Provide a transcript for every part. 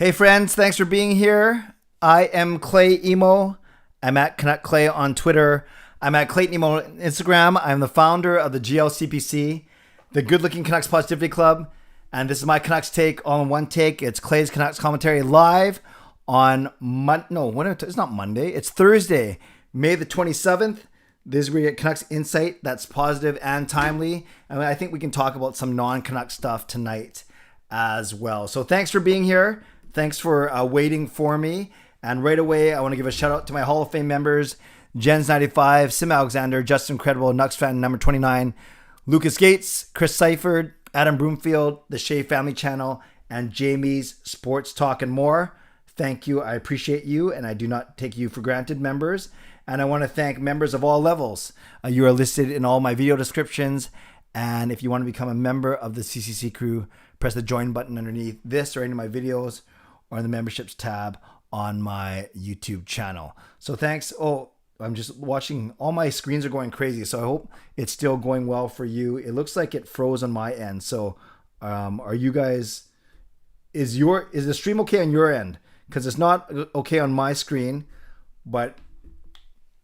Hey friends, thanks for being here. I am Clay Emo. I'm at Canuck Clay on Twitter. I'm at Clayton Emo on Instagram. I'm the founder of the GLCPC, the Good Looking Canucks Positivity Club. And this is my Canucks take all in one take. It's Clay's Canucks commentary live on it's not Monday. It's Thursday, May the 27th. This is where you get Canucks insight that's positive and timely. And I think we can talk about some non-Canuck stuff tonight as well. So thanks for being here. Thanks for waiting for me. And right away, I want to give a shout out to my Hall of Fame members, Jens95, simalexander, Justin Credible, nucksfan number 29, Lucas Gates, Chris Seifried, Adam Broomfield, the Shea Family Channel, and Jamie's Sports Talk and more. Thank you. I appreciate you, and I do not take you for granted, members. And I want to thank members of all levels. You are listed in all my video descriptions. And if you want to become a member of the CCC Crew, press the join button underneath this or any of my videos, or in the memberships tab on my YouTube channel. So thanks. Oh, I'm just watching. All my screens are going crazy. So I hope it's still going well for you. It looks like it froze on my end. So are you guys, is the stream okay on your end? Because it's not okay on my screen, but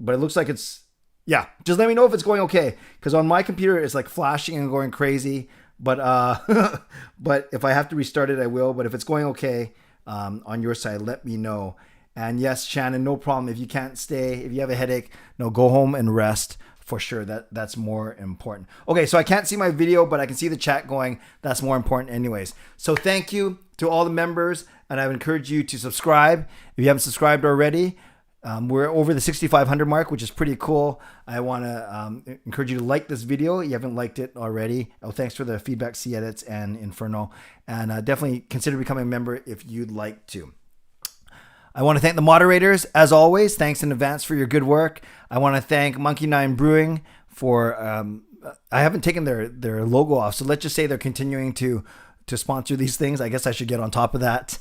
it looks like it's, yeah, just let me know if it's going okay. Because on my computer, it's like flashing and going crazy. But but if I have to restart it, I will. But if it's going okay, on your side, let me know. And yes, Shannon, no problem. If you can't stay, if you have a headache, no, go home and rest for sure. That's more important. Okay, so I can't see my video, but I can see the chat going. That's more important anyways. So thank you to all the members, and I would encourage you to subscribe if you haven't subscribed already. We're over the 6,500 mark, which is pretty cool. I want to encourage you to like this video. You haven't liked it already. Oh, thanks for the feedback, C-Edits and Inferno. And definitely consider becoming a member if you'd like to. I want to thank the moderators, as always. Thanks in advance for your good work. I want to thank Monkey 9 Brewing for, I haven't taken their logo off, so let's just say they're continuing to sponsor these things. I guess I should get on top of that.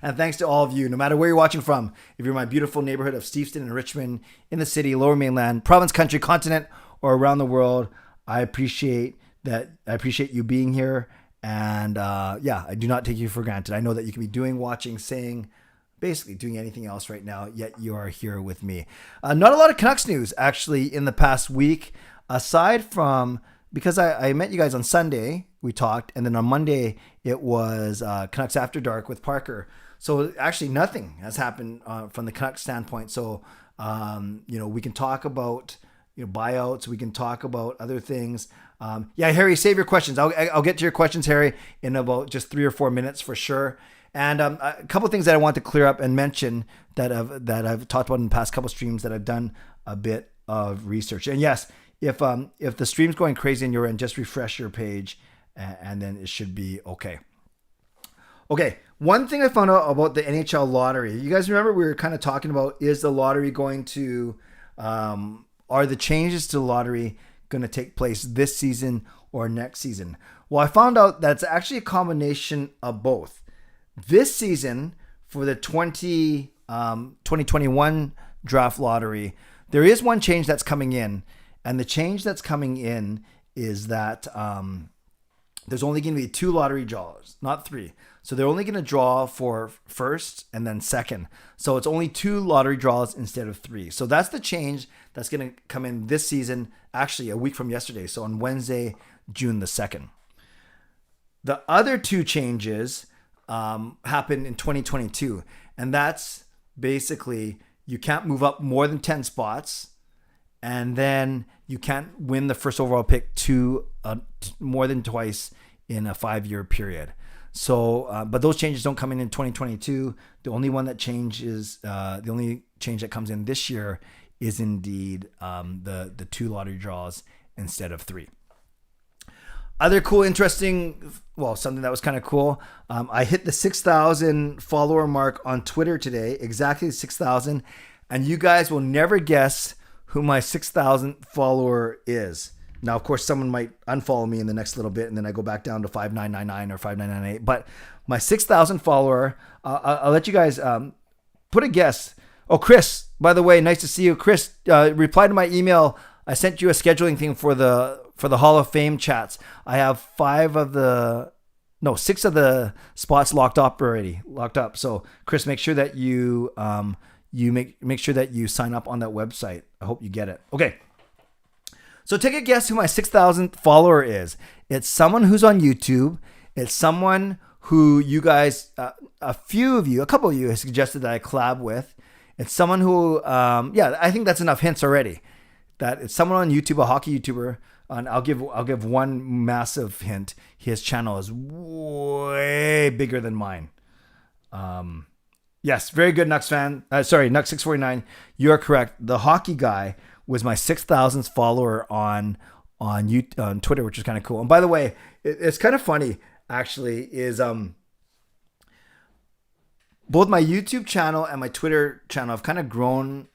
And thanks to all of you, no matter where you're watching from. If you're in my beautiful neighborhood of Steveston and Richmond, in the city, Lower Mainland, province, country, continent, or around the world, I appreciate that. I appreciate you being here. And yeah, I do not take you for granted. I know that you can be doing, watching, saying, basically doing anything else right now, yet you are here with me. Not a lot of Canucks news, actually, in the past week, aside from, because I met you guys on Sunday, we talked, and then on Monday, it was Canucks After Dark with Parker. So actually nothing has happened from the Canucks standpoint. So, we can talk about, buyouts. We can talk about other things. Yeah, Harry, save your questions. I'll get to your questions, Harry, in about just 3 or 4 minutes for sure. And a couple of things that I want to clear up and mention that I've talked about in the past couple streams that I've done a bit of research. And yes, if the stream's going crazy on your end, just refresh your page and then it should be okay. Okay, one thing I found out about the NHL lottery. You guys remember we were kind of talking about, is the lottery going to, are the changes to the lottery going to take place this season or next season? Well, I found out that's actually a combination of both. This season, for the 2021 draft lottery, there is one change that's coming in. And the change that's coming in is that there's only going to be 2 lottery draws, not 3. So they're only going to draw for first and then second. So it's only 2 lottery draws instead of 3. So that's the change that's going to come in this season, actually a week from yesterday. So on Wednesday, June the 2nd. The other 2 changes happened in 2022. And that's basically you can't move up more than 10 spots. And then you can't win the first overall pick more than twice in a 5-year period. So, but those changes don't come in 2022. The only one that changes, the only change that comes in this year is indeed the 2 lottery draws instead of 3. Other cool, interesting, something that was kind of cool. I hit the 6,000 follower mark on Twitter today, exactly 6,000. And you guys will never guess who my 6,000th follower is. Now, of course, someone might unfollow me in the next little bit, and then I go back down to 5999 or 5998. But my 6,000 follower, I'll let you guys put a guess. Oh, Chris, by the way, nice to see you. Chris, reply to my email. I sent you a scheduling thing for the Hall of Fame chats. I have 5 of the No, 6 of the spots locked up. So Chris, make sure that you make sure that you sign up on that website. I hope you get it. Okay. So take a guess who my 6,000th follower is. It's someone who's on YouTube. It's someone who you guys, a couple of you have suggested that I collab with. It's someone who, I think that's enough hints already. That it's someone on YouTube, a hockey YouTuber. And I'll give one massive hint. His channel is way bigger than mine. Yes, very good, Nucks fan. Nux649. You're correct. The hockey guy was my 6,000th follower on Twitter, which is kind of cool. And by the way, it's kind of funny actually. Is both my YouTube channel and my Twitter channel have kind of grown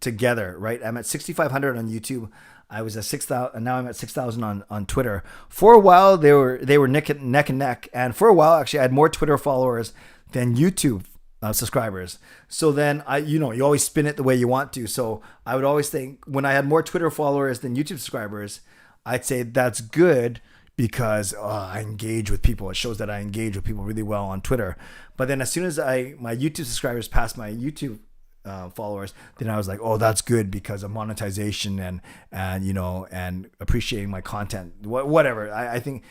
together, right? I'm at 6,500 on YouTube. I was at 6,000, and now I'm at 6,000 on Twitter. For a while, they were neck and neck, and for a while, actually, I had more Twitter followers than YouTube subscribers. So then you always spin it the way you want to. So I would always think when I had more Twitter followers than YouTube subscribers, I'd say that's good because I engage with people. It shows that I engage with people really well on Twitter. But then as soon as my YouTube subscribers passed my YouTube followers, then I was like, oh, that's good because of monetization and appreciating my content, whatever. I think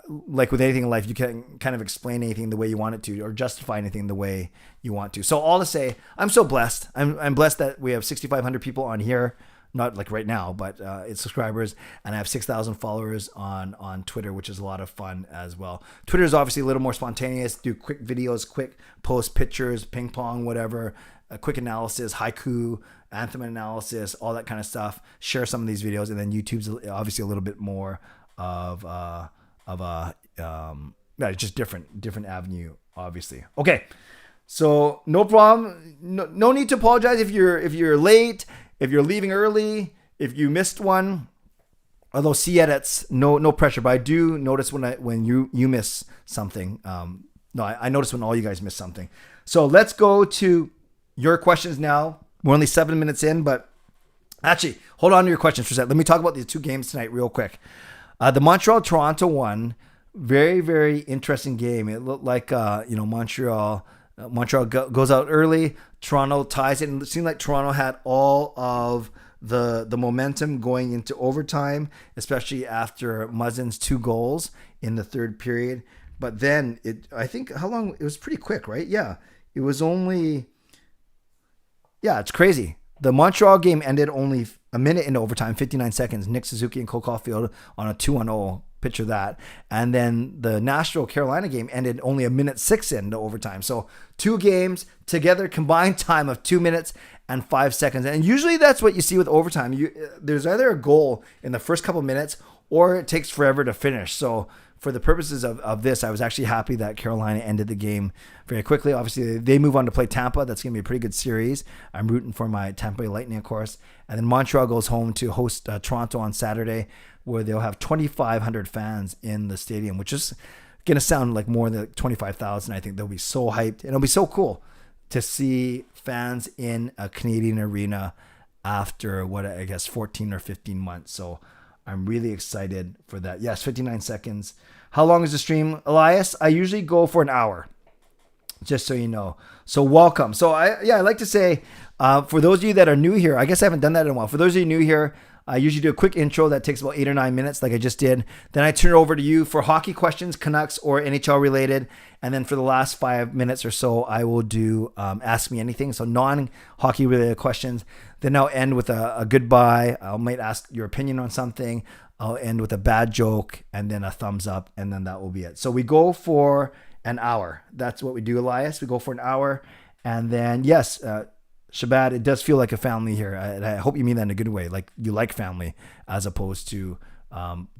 like with anything in life, you can kind of explain anything the way you want it to, or justify anything the way you want to. So all to say, I'm so blessed. I'm blessed that we have 6,500 people on here, not like right now, but it's subscribers, and I have 6,000 followers on Twitter, which is a lot of fun as well. Twitter is obviously a little more spontaneous. Do quick videos, quick post pictures, ping pong, whatever. A quick analysis, haiku, anthem analysis, all that kind of stuff. Share some of these videos, and then YouTube's obviously a little bit more of just different avenue, obviously. Okay, so no problem. No need to apologize if you're late, if you're leaving early, if you missed one. Although edits, no pressure, but I do notice when you miss something. I notice when all you guys miss something. So let's go to your questions now. We're only 7 minutes in, but actually, hold on to your questions for a second. Let me talk about these 2 games tonight real quick. The Montreal-Toronto one, very, very interesting game. It looked like, Montreal goes out early. Toronto ties it. And it seemed like Toronto had all of the momentum going into overtime, especially after Muzzin's 2 goals in the third period. But then it was pretty quick, right? Yeah. It was only... Yeah, it's crazy. The Montreal game ended only a minute into overtime, 59 seconds. Nick Suzuki and Cole Caulfield on a 2-0. Picture that. And then the Nashville-Carolina game ended only a minute 6 into overtime. So 2 games together, combined time of 2 minutes and 5 seconds. And usually that's what you see with overtime. There's either a goal in the first couple minutes or it takes forever to finish. So for the purposes of this, I was actually happy that Carolina ended the game very quickly. Obviously, they move on to play Tampa. That's going to be a pretty good series. I'm rooting for my Tampa Bay Lightning, of course. And then Montreal goes home to host Toronto on Saturday, where they'll have 2,500 fans in the stadium, which is going to sound like more than 25,000. I think they'll be so hyped. And it'll be so cool to see fans in a Canadian arena after, 14 or 15 months. So I'm really excited for that. Yes, 59 seconds. How long is the stream, Elias? I usually go for an hour, just so you know. So welcome. So I like to say, for those of you that are new here, I guess I haven't done that in a while. For those of you new here, I usually do a quick intro that takes about 8 or 9 minutes, like I just did. Then I turn it over to you for hockey questions, Canucks or NHL related. And then for the last 5 minutes or so, I will do Ask Me Anything. So non-hockey related questions. Then I'll end with a goodbye. I might ask your opinion on something. I'll end with a bad joke and then a thumbs up. And then that will be it. So we go for an hour. That's what we do, Elias. We go for an hour. And then, yes, Shabbat, it does feel like a family here. I hope you mean that in a good way. Like you like family as opposed to,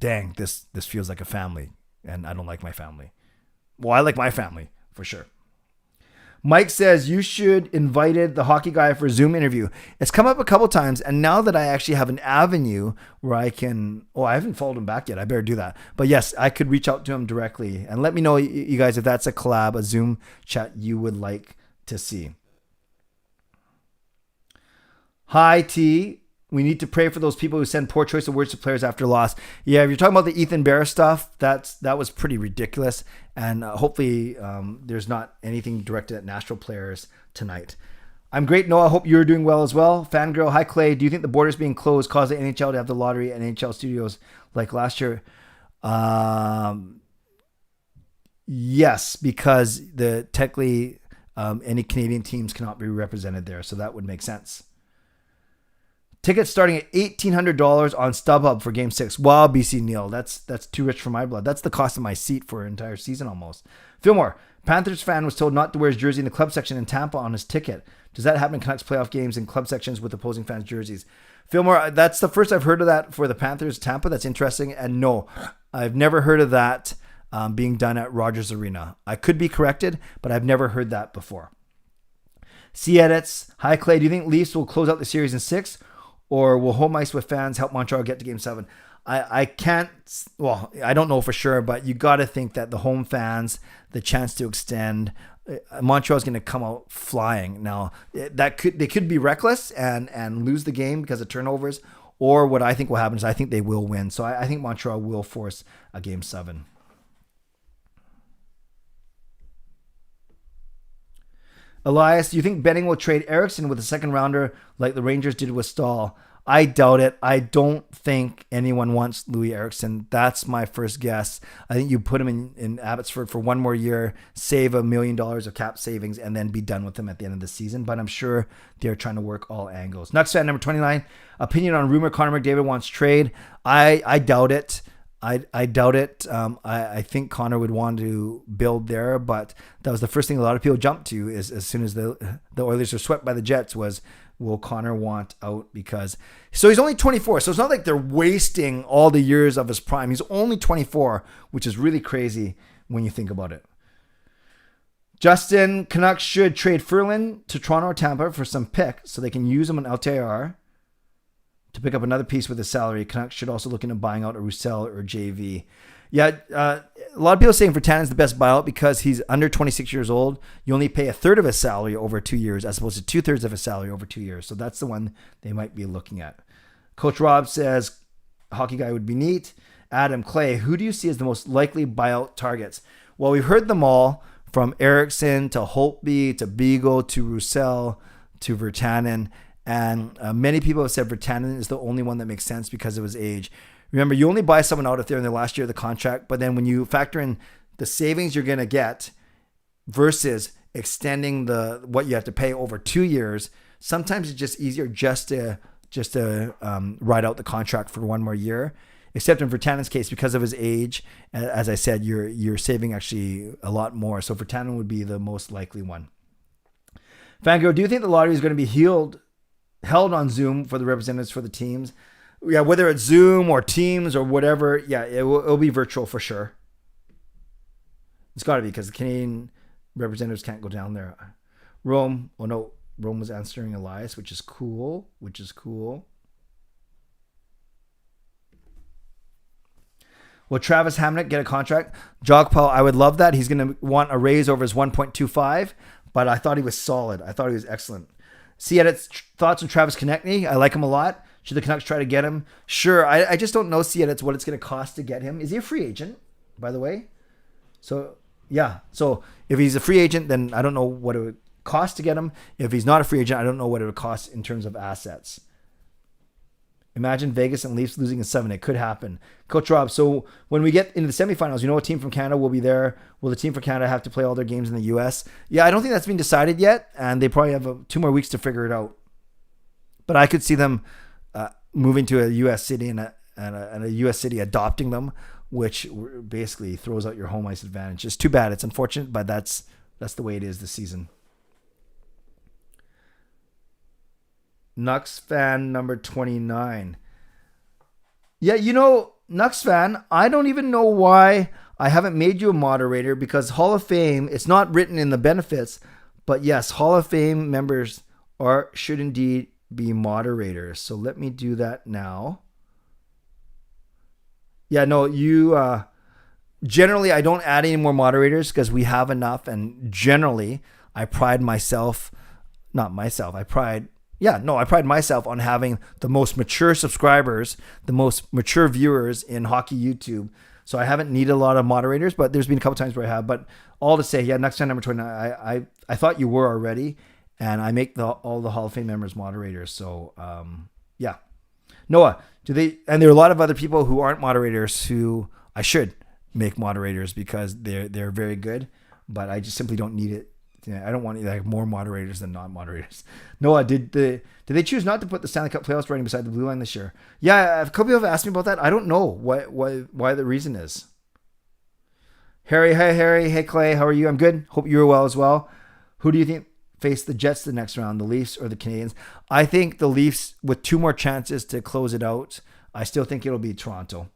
dang, this feels like a family and I don't like my family. Well, I like my family for sure. Mike says you should invited the hockey guy for a Zoom interview. It's come up a couple times. And now that I actually have an avenue where I can, I haven't followed him back yet. I better do that. But yes, I could reach out to him directly and let me know, you guys, if that's a collab, a Zoom chat you would like to see. Hi, T. We need to pray for those people who send poor choice of words to players after loss. Yeah, if you're talking about the Ethan Bear stuff, that was pretty ridiculous. And hopefully there's not anything directed at Nashville players tonight. I'm great, Noah. I hope you're doing well as well. Fangirl, hi Clay. Do you think the borders being closed caused the NHL to have the lottery and NHL studios like last year? Yes, because technically any Canadian teams cannot be represented there, so that would make sense. Tickets starting at $1,800 on StubHub for Game 6. Wow, BC Neil, that's too rich for my blood. That's the cost of my seat for an entire season almost. Fillmore, Panthers fan was told not to wear his jersey in the club section in Tampa on his ticket. Does that happen in Canucks playoff games in club sections with opposing fans' jerseys? Fillmore, that's the first I've heard of that for the Panthers Tampa. That's interesting. And no, I've never heard of that being done at Rogers Arena. I could be corrected, but I've never heard that before. C Edits, hi Clay. Do you think Leafs will close out the series in 6, or will home ice with fans help Montreal get to Game 7? I can't, well, I don't know for sure, but you got to think that the home fans, the chance to extend, Montreal's going to come out flying. Now, they could be reckless and lose the game because of turnovers, or what I think will happen is I think they will win. So I think Montreal will force a Game 7. Elias, do you think Benning will trade Eriksson with a second rounder like the Rangers did with Stahl? I doubt it. I don't think anyone wants Louis Eriksson. That's my first guess. I think you put him in Abbotsford for one more year, save $1 million of cap savings, and then be done with him at the end of the season. But I'm sure they're trying to work all angles. nucksfan number 29. Opinion on rumor Connor McDavid wants trade. I doubt it. I doubt it. I think Connor would want to build there, but that was the first thing a lot of people jumped to is as soon as the Oilers were swept by the Jets was, will Connor want out? Because so he's only 24, so it's not like they're wasting all the years of his prime. He's only 24, which is really crazy when you think about it. Justin, Canucks should trade Ferland to Toronto or Tampa for some pick so they can use him on LTIR to pick up another piece with his salary. Canucks should also look into buying out a Roussel or JV. Yeah, a lot of people saying Virtanen's the best buyout because he's under 26 years old. You only pay a third of his salary over 2 years as opposed to 2/3 of his salary over 2 years. So that's the one they might be looking at. Coach Rob says hockey guy would be neat. Adam Clay, who do you see as the most likely buyout targets? Well, we've heard them all from Eriksson to Holtby to Beagle to Roussel to Virtanen. And many people have said Virtanen is the only one that makes sense because of his age. Remember, you only buy someone out if they're in their last year of the contract, but then when you factor in the savings you're going to get versus extending what you have to pay over 2 years, sometimes it's just easier just to ride out the contract for one more year. Except in Virtanen's case, because of his age, as I said, you're saving actually a lot more. So Virtanen would be the most likely one. Fangirl, do you think the lottery is going to be held on Zoom for the representatives for the teams? Yeah, whether it's Zoom or Teams or whatever, yeah, it'll be virtual for sure. It's got to be because the Canadian representatives can't go down there. Rome was answering Elias, which is cool. Will Travis Hamonic get a contract? Jogpal, I would love that. He's going to want a raise over his 1.25, but I thought he was solid. I thought he was excellent. See Edit's thoughts on Travis Konechny. I like him a lot. Should the Canucks try to get him? Sure. I just don't know, See Edit's, what it's going to cost to get him. Is he a free agent, by the way? So, yeah. So, if he's a free agent, then I don't know what it would cost to get him. If he's not a free agent, I don't know what it would cost in terms of assets. Imagine Vegas and Leafs losing in 7. It could happen. Coach Rob, so when we get into the semifinals, you know a team from Canada will be there. Will the team from Canada have to play all their games in the U.S.? Yeah, I don't think that's been decided yet, and they probably have 2 more weeks to figure it out. But I could see them moving to a U.S. city and a U.S. city adopting them, which basically throws out your home ice advantage. It's too bad. It's unfortunate, but that's the way it is this season. Nucks fan number 29. Yeah, Nucks fan, I don't even know why I haven't made you a moderator because Hall of Fame, it's not written in the benefits, but yes, Hall of Fame members should indeed be moderators. So let me do that now. Yeah, no, you generally I don't add any more moderators because we have enough, and generally I pride Yeah, no, I pride myself on having the most mature subscribers, the most mature viewers in hockey YouTube. So I haven't needed a lot of moderators, but there's been a couple times where I have. But all to say, yeah, next time number 29, I thought you were already, and I make all the Hall of Fame members moderators. So yeah, Noah, and there are a lot of other people who aren't moderators who I should make moderators because they're very good, but I just simply don't need it. Yeah, I don't want like more moderators than non-moderators. Noah, did they choose not to put the Stanley Cup playoffs writing beside the blue line this year? Yeah, a couple people have asked me about that. I don't know why the reason is. Harry, hey Clay, how are you? I'm good. Hope you're well as well. Who do you think face the Jets the next round, the Leafs or the Canadiens? I think the Leafs with 2 more chances to close it out. I still think it'll be Toronto.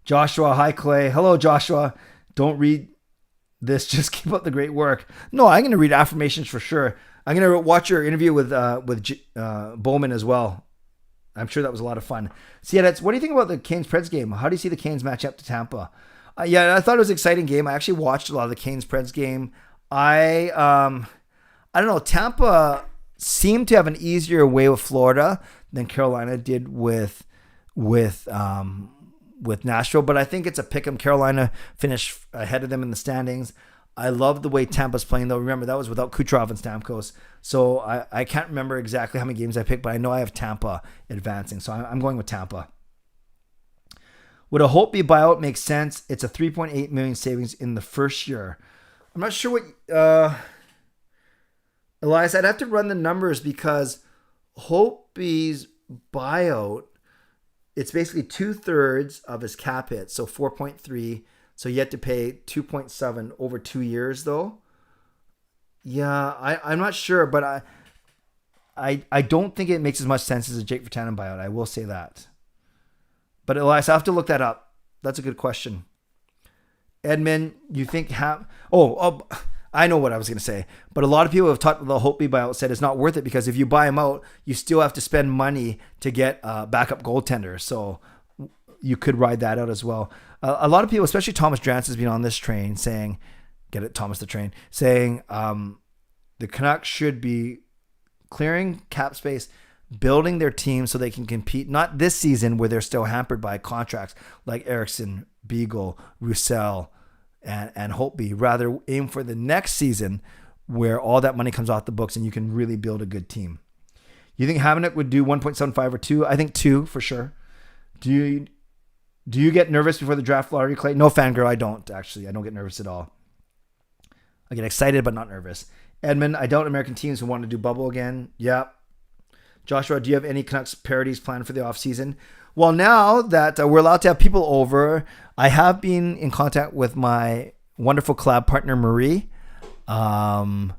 Joshua, hi Clay. Hello Joshua. Don't read this, just keep up the great work. No, I'm going to read affirmations for sure. I'm going to watch your interview with Bowman as well. I'm sure that was a lot of fun. So yeah, what do you think about the Canes-Preds game? How do you see the Canes match up to Tampa? Yeah, I thought it was an exciting game. I actually watched a lot of the Canes-Preds game. I don't know. Tampa seemed to have an easier way with Florida than Carolina did with Nashville, but I think it's a pick 'em. Carolina finished ahead of them in the standings. I love the way Tampa's playing, though. Remember, that was without Kucherov and Stamkos. So I can't remember exactly how many games I picked, but I know I have Tampa advancing. So I'm going with Tampa. Would a Holtby buyout make sense? It's a $3.8 million savings in the first year. I'm not sure what... Elias, I'd have to run the numbers because Holtby's buyout, it's basically 2/3 of his cap hit, so 4.3. So you have to pay 2.7 over 2 years, though. Yeah, I'm not sure, but I don't think it makes as much sense as a Jake Virtanen buyout. I will say that. But Elias, I have to look that up. That's a good question. Edmund, you think I know what I was going to say, but a lot of people have talked about the Holtby buyout, said it's not worth it because if you buy him out, you still have to spend money to get a backup goaltender. So you could ride that out as well. A lot of people, especially Thomas Drance, has been on this train saying, get it, Thomas the Train, saying the Canucks should be clearing cap space, building their team so they can compete, not this season where they're still hampered by contracts like Eriksson, Beagle, Roussel, and Holtby. Rather aim for the next season where all that money comes off the books and you can really build a good team. You think Hamanuk would do 1.75 or 2? I think 2 for sure. Do you get nervous before the draft lottery, Clay? No, fangirl, I don't actually. I don't get nervous at all. I get excited but not nervous. Edmund, I doubt American teams who want to do bubble again. Yeah. Joshua, do you have any Canucks parodies planned for the offseason? Well, now that we're allowed to have people over, I have been in contact with my wonderful collab partner, Marie. I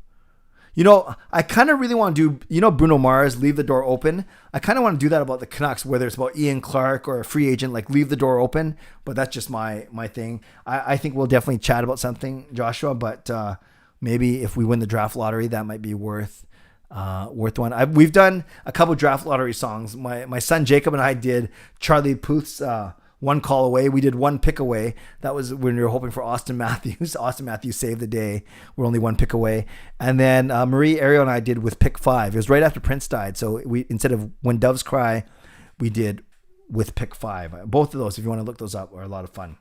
kind of really want to do, Bruno Mars, Leave the Door Open. I kind of want to do that about the Canucks, whether it's about Ian Clark or a free agent, like Leave the Door Open. But that's just my thing. I think we'll definitely chat about something, Joshua, but maybe if we win the draft lottery, that might be worth one. We've done a couple draft lottery songs. My son Jacob and I did Charlie Puth's One Call Away. We did One Pick Away. That was when we were hoping for Austin Matthews. Austin Matthews saved the day. We're only one pick away. And then Marie, Ariel, and I did With Pick 5. It was right after Prince died. So we, instead of When Doves Cry, we did With Pick 5. Both of those, if you want to look those up, are a lot of fun.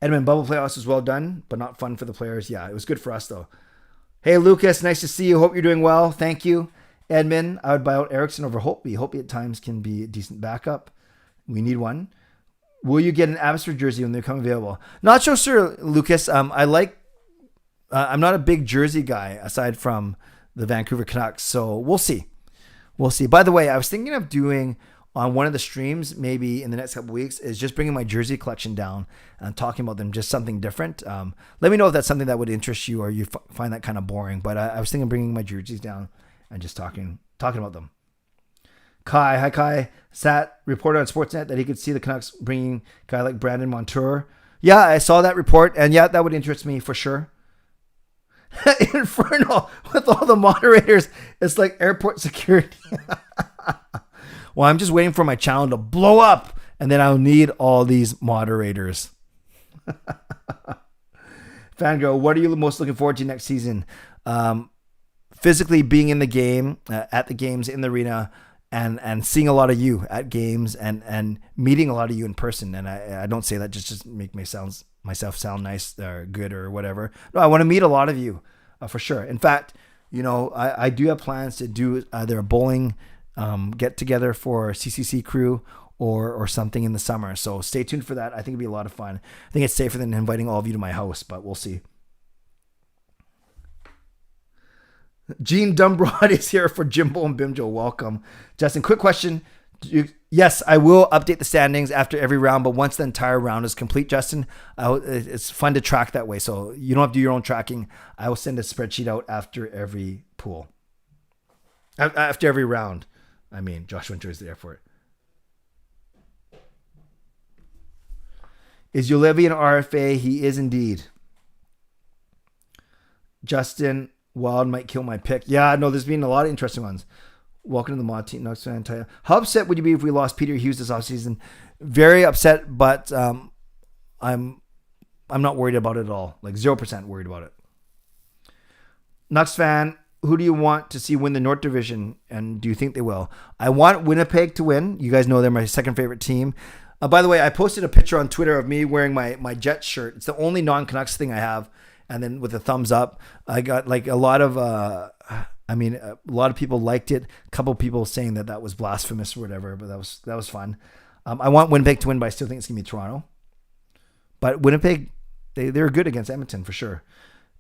Edmund, bubble playoffs was well done, but not fun for the players. Yeah, it was good for us though. Hey, Lucas, nice to see you. Hope you're doing well. Thank you. Edmund, I would buy out Eriksson over Holtby. Holtby at times can be a decent backup. We need one. Will you get an Abbotsford jersey when they come available? Not so sure, Lucas. I'm not a big jersey guy aside from the Vancouver Canucks, so we'll see. We'll see. By the way, I was thinking of doing on one of the streams, maybe in the next couple of weeks, is just bringing my jersey collection down and talking about them, just something different. Let me know if that's something that would interest you or you find that kind of boring. But I was thinking of bringing my jerseys down and just talking about them. Kai, hi Kai. Sat reported on Sportsnet that he could see the Canucks bringing a guy like Brandon Montour. Yeah, I saw that report, and yeah, that would interest me for sure. Inferno with all the moderators. It's like airport security. Well, I'm just waiting for my channel to blow up, and then I'll need all these moderators. Fangirl, what are you most looking forward to next season? physically being in the game, at the games, in the arena, and seeing a lot of you at games and meeting a lot of you in person. And I don't say that just to make myself sound nice or good or whatever. No, I want to meet a lot of you for sure. In fact, I do have plans to do either a bowling get together for CCC Crew or something in the summer. So stay tuned for that. I think it'll be a lot of fun. I think it's safer than inviting all of you to my house, but we'll see. Gene Dumbrod is here for Jimbo and Bimjo. Welcome. Justin, quick question. Yes, I will update the standings after every round, but once the entire round is complete, Justin, it's fun to track that way. So you don't have to do your own tracking. I will send a spreadsheet out after every pool. After every round. I mean, Josh Winter is there for it. Is Ulevi an RFA? He is indeed. Justin, Wild might kill my pick. Yeah, no, there's been a lot of interesting ones. Welcome to the mod team. How upset would you be if we lost Peter Hughes this offseason? Very upset, but I'm not worried about it at all. Like 0% worried about it. nucksfan, who do you want to see win the North Division, and do you think they will? I want Winnipeg to win. You guys know they're my second favorite team. By the way, I posted a picture on Twitter of me wearing my Jets shirt. It's the only non-Canucks thing I have. And then with a thumbs up, I got like a lot of people liked it. A couple people saying that was blasphemous or whatever, but that was fun. I want Winnipeg to win, but I still think it's gonna be Toronto. But Winnipeg, they're good against Edmonton for sure.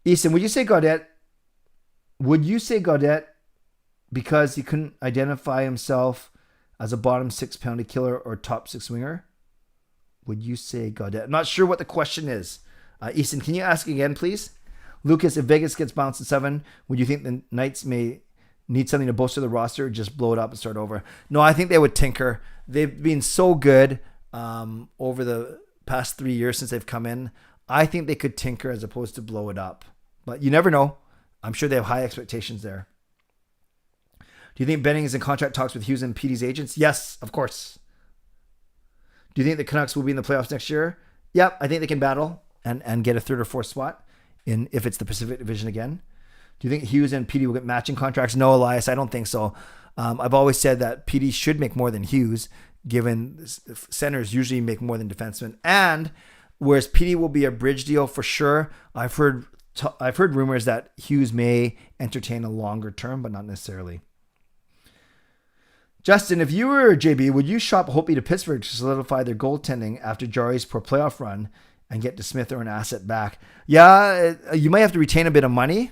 Easton, would you say Gaudette because he couldn't identify himself as a bottom 6 penalty killer or top 6 winger? Would you say Gaudette? I'm not sure what the question is. Easton, can you ask again, please? Lucas, if Vegas gets bounced at 7, would you think the Knights may need something to bolster the roster or just blow it up and start over? No, I think they would tinker. They've been so good over the past 3 years since they've come in. I think they could tinker as opposed to blow it up. But you never know. I'm sure they have high expectations there. Do you think Benning is in contract talks with Hughes and PD's agents? Yes, of course. Do you think the Canucks will be in the playoffs next year? Yep, I think they can battle and get a 3rd or 4th spot if it's the Pacific Division again. Do you think Hughes and PD will get matching contracts? No, Elias, I don't think so. I've always said that PD should make more than Hughes, given centers usually make more than defensemen. And whereas PD will be a bridge deal for sure, I've heard rumors that Hughes may entertain a longer term, but not necessarily. Justin, if you were JB, would you shop Hopi to Pittsburgh to solidify their goaltending after Jari's poor playoff run and get DeSmith or an asset back? Yeah, you might have to retain a bit of money.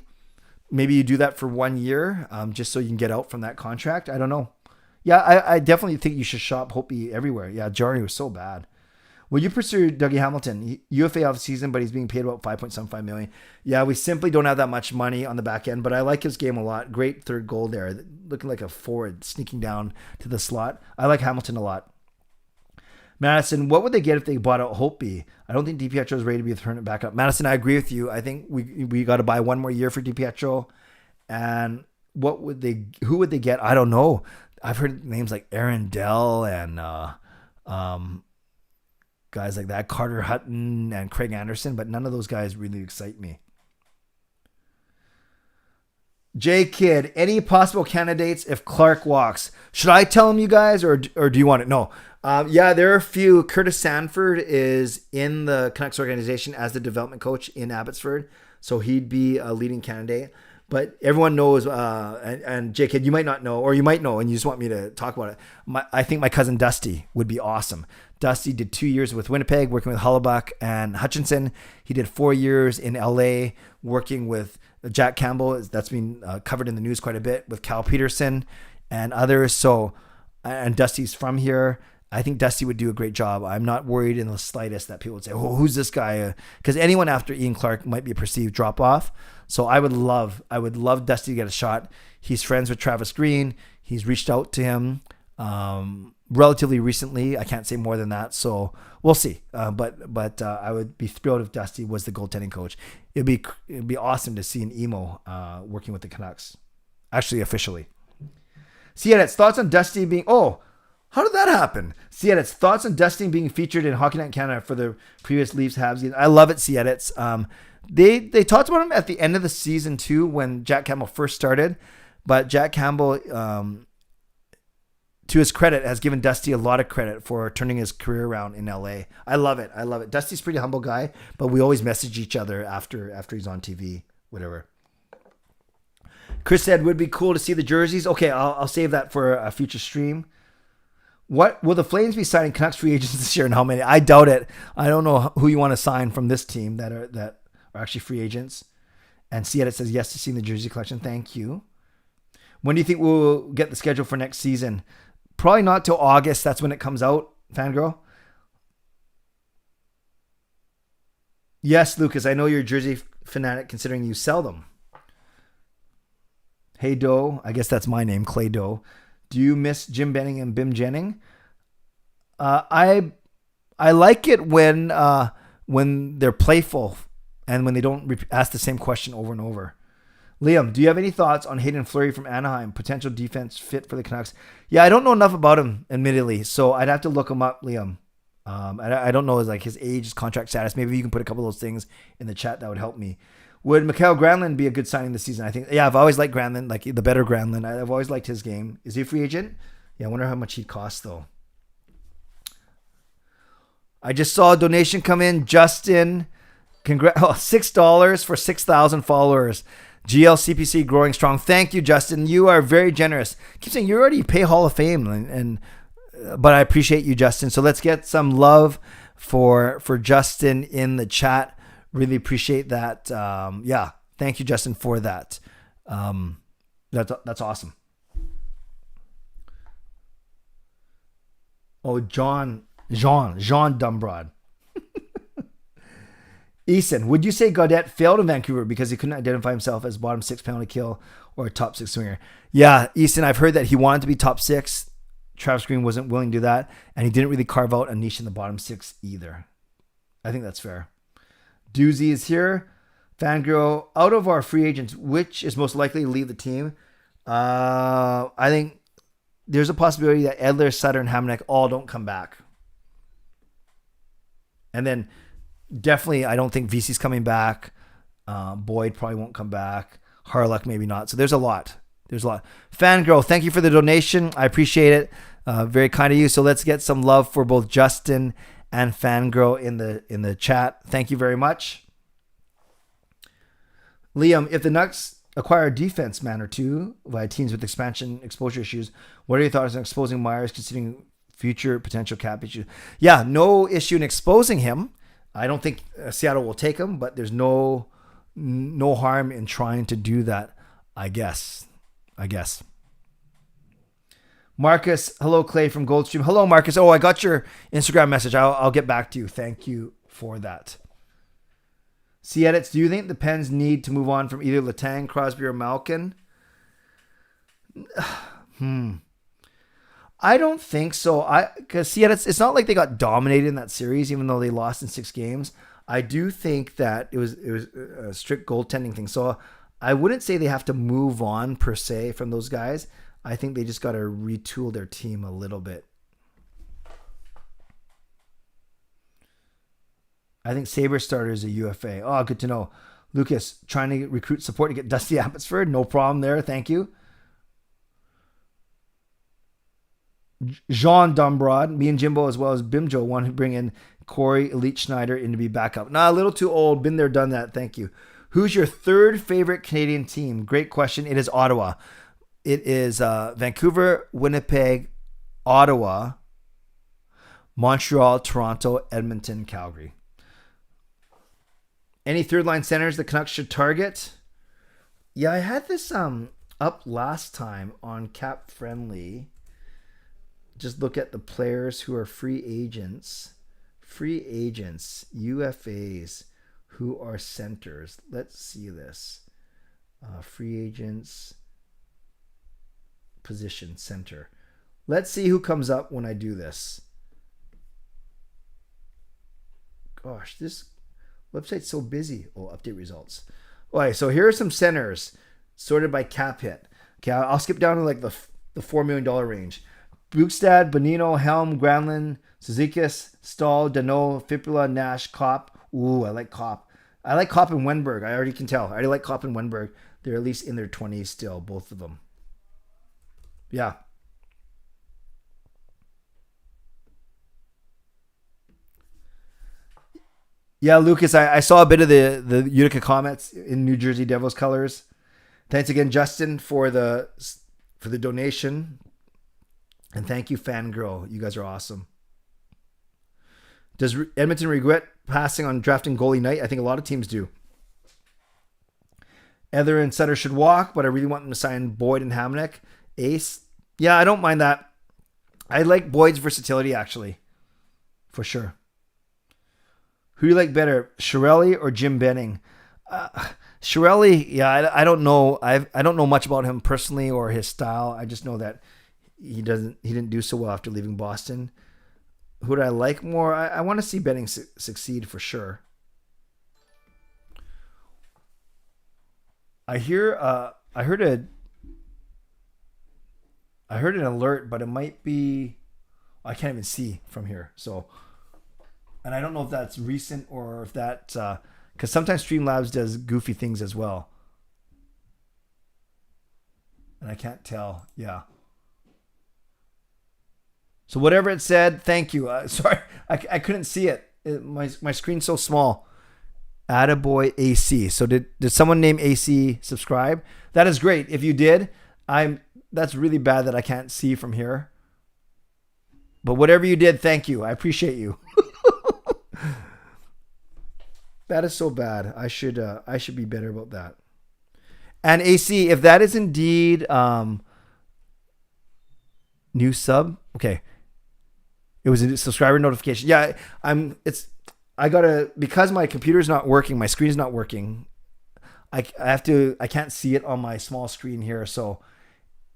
Maybe you do that for 1 year just so you can get out from that contract. I don't know. Yeah, I definitely think you should shop Hopi everywhere. Yeah, Jari was so bad. Will you pursue Dougie Hamilton? UFA off season, but he's being paid about $5.75 million. Yeah, we simply don't have that much money on the back end, but I like his game a lot. Great third goal there. Looking like a forward sneaking down to the slot. I like Hamilton a lot. Madison, what would they get if they bought out Holtby? I don't think DiPietro is ready to be a tournament backup. Madison, I agree with you. I think we got to buy 1 more year for DiPietro. And who would they get? I don't know. I've heard names like Aaron Dell and guys like that, Carter Hutton and Craig Anderson, but none of those guys really excite me. J Kid, any possible candidates if Clark walks? Should I tell him, you guys, or do you want it? No. Yeah, there are a few. Curtis Sanford is in the Canucks organization as the development coach in Abbotsford, so he'd be a leading candidate. But everyone knows, and J Kid, you might not know, or you might know, and you just want me to talk about it. I think my cousin Dusty would be awesome. Dusty did 2 years with Winnipeg, working with Hollebuck and Hutchinson. He did 4 years in LA, working with Jack Campbell. That's been covered in the news quite a bit with Cal Peterson and others. So, and Dusty's from here. I think Dusty would do a great job. I'm not worried in the slightest that people would say, "Oh, who's this guy?" Because anyone after Ian Clark might be a perceived drop off. So I would love Dusty to get a shot. He's friends with Travis Green. He's reached out to him relatively recently. I can't say more than that. So we'll see. But I would be thrilled if Dusty was the goaltending coach. It'd be awesome to see an emo working with the Canucks, actually officially. See, yeah, thoughts on Dusty being How did that happen? C-Edits, thoughts on Dustin being featured in Hockey Night in Canada for the previous Leafs Habs? I love it, C-Edits. They talked about him at the end of the season too when Jack Campbell first started, but Jack Campbell, to his credit, has given Dusty a lot of credit for turning his career around in LA. I love it. Dusty's a pretty humble guy, but we always message each other after he's on TV, whatever. Chris said, would be cool to see the jerseys. Okay, I'll save that for a future stream. What will the Flames be signing Canucks free agents this year and how many? I doubt it. I don't know who you want to sign from this team that are actually free agents. And C-Edit says yes to seeing the jersey collection. Thank you. When do you think we'll get the schedule for next season? Probably not till August. That's when it comes out, Fangirl. Yes, Lucas, I know you're a jersey fanatic considering you sell them. Hey Doe, I guess that's my name, Clay Doe. Do you miss Jim Benning and Bim Jennings? I like it when they're playful and when they don't ask the same question over and over. Liam, do you have any thoughts on Hayden Fleury from Anaheim? Potential defense fit for the Canucks? Yeah, I don't know enough about him, admittedly, so I'd have to look him up, Liam. I don't know his age, his contract status. Maybe you can put a couple of those things in the chat. That would help me. Would Mikael Grandland be a good signing this season? I think. Yeah, I've always liked Grandland, like the better Grandland. I've always liked his game. Is he a free agent? Yeah, I wonder how much he'd cost though. I just saw a donation come in. Justin, $6 for 6,000 followers. GLCPC growing strong. Thank you, Justin. You are very generous. Keep saying you already pay Hall of Fame, but I appreciate you, Justin. So let's get some love for Justin in the chat. Really appreciate that. Yeah, thank you, Justin, for that. That's awesome. Oh, Jean Dumbrod. Eason, would you say Gaudette failed in Vancouver because he couldn't identify himself as bottom six penalty kill or a top six swinger? Yeah, Eason, I've heard that he wanted to be top six. Travis Green wasn't willing to do that, and he didn't really carve out a niche in the bottom six either. I think that's fair. Doozy is here. Fangirl, out of our free agents, which is most likely to leave the team? I think there's a possibility that Edler, Sutter, and Hamonic all don't come back. And then definitely, I don't think VC's coming back. Boyd probably won't come back. Harlock, maybe not. So there's a lot. Fangirl, thank you for the donation. I appreciate it. Very kind of you. So let's get some love for both Justin and Fangirl in the chat. Thank you very much. Liam, if the Nucks acquire a defense man or two by teams with expansion exposure issues, what are your thoughts on exposing Myers considering future potential cap issues? Yeah, no issue in exposing him. I don't think Seattle will take him, but there's no harm in trying to do that, I guess. Marcus, hello, Clay from Goldstream. Hello, Marcus. Oh, I got your Instagram message. I'll get back to you. Thank you for that. C-Edits, do you think the Pens need to move on from either Latang, Crosby, or Malkin? I don't think so. Because C-Edits, it's not like they got dominated in that series, even though they lost in 6 games. I do think that it was a strict goaltending thing. So I wouldn't say they have to move on per se from those guys. I think they just got to retool their team a little bit. I think Sabre starter is a UFA. Oh, good to know. Lucas, trying to recruit support to get Dusty Abbotsford. No problem there. Thank you. Jean Dombrod, me and Jimbo as well as Bimjo want to bring in Corey Elite Schneider in to be backup. Nah, a little too old. Been there, done that. Thank you. Who's your third favorite Canadian team? Great question. It is Ottawa. It is Vancouver, Winnipeg, Ottawa, Montreal, Toronto, Edmonton, Calgary. Any third line centers the Canucks should target? Yeah, I had this up last time on Cap Friendly. Just look at the players who are free agents, UFAs, who are centers. Let's see this. Free agents, position, center. Let's see who comes up when I do this. Gosh, this website's so busy. Oh, update results. Okay, so here are some centers sorted by cap hit. Okay, I'll skip down to like the $4 million range. Bukestad, Bonino, Helm, Grandland, Suzikis, Stahl, Dano, Fipula, Nash, Kopp. Ooh, I like Kopp. I like Kopp and Wenberg. I already can tell. I already like Kopp and Wenberg. They're at least in their 20s still, both of them. Yeah. Yeah, Lucas, I saw a bit of the Utica Comets in New Jersey Devils colors. Thanks again, Justin, for the donation. And thank you, Fangirl. You guys are awesome. Does Edmonton regret passing on drafting goalie night? I think a lot of teams do. Ether and Sutter should walk, but I really want them to sign Boyd and Hamnick. Ace. Yeah, I don't mind that. I like Boyd's versatility, actually. For sure. Who do you like better, Chiarelli or Jim Benning? Chiarelli, yeah, I don't know. I don't know much about him personally or his style. I just know that he didn't do so well after leaving Boston. Who do I like more? I want to see Benning succeed for sure. I heard an alert, but it might be. I can't even see from here. So, and I don't know if that's recent or if that's because sometimes Streamlabs does goofy things as well, and I can't tell. Yeah. So whatever it said, thank you. Sorry, I couldn't see it. My screen's so small. Attaboy AC. So did someone name AC subscribe? That is great. If you did, that's really bad that I can't see from here. But whatever you did, thank you. I appreciate you. That is so bad. I should be better about that. And AC, if that is indeed new sub, okay. It was a subscriber notification. Yeah, because my computer's not working, my screen's not working. I can't see it on my small screen here. So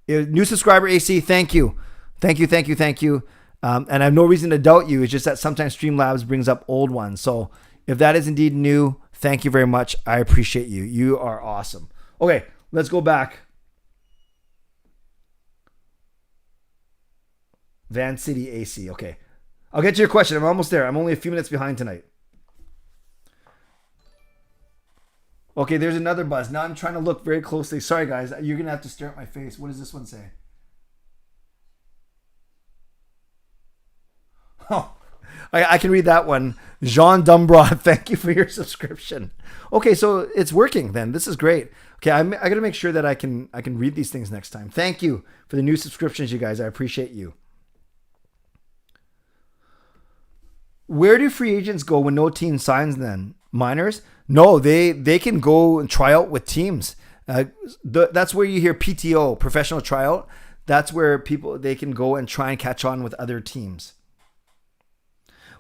new subscriber AC, thank you. Thank you. And I have no reason to doubt you. It's just that sometimes Streamlabs brings up old ones. So if that is indeed new, thank you very much. I appreciate you. You are awesome. Okay, let's go back. Van City AC. Okay. I'll get to your question. I'm almost there. I'm only a few minutes behind tonight. Okay, there's another buzz. Now I'm trying to look very closely. Sorry, guys. You're going to have to stare at my face. What does this one say? Oh, I can read that one. Jean Dumbrod, thank you for your subscription. Okay, so it's working then. This is great. Okay, I got to make sure that I can read these things next time. Thank you for the new subscriptions, you guys. I appreciate you. Where do free agents go when no team signs them? Minors? No, they can go and try out with teams. That's where you hear PTO, professional tryout. That's where they can go and try and catch on with other teams.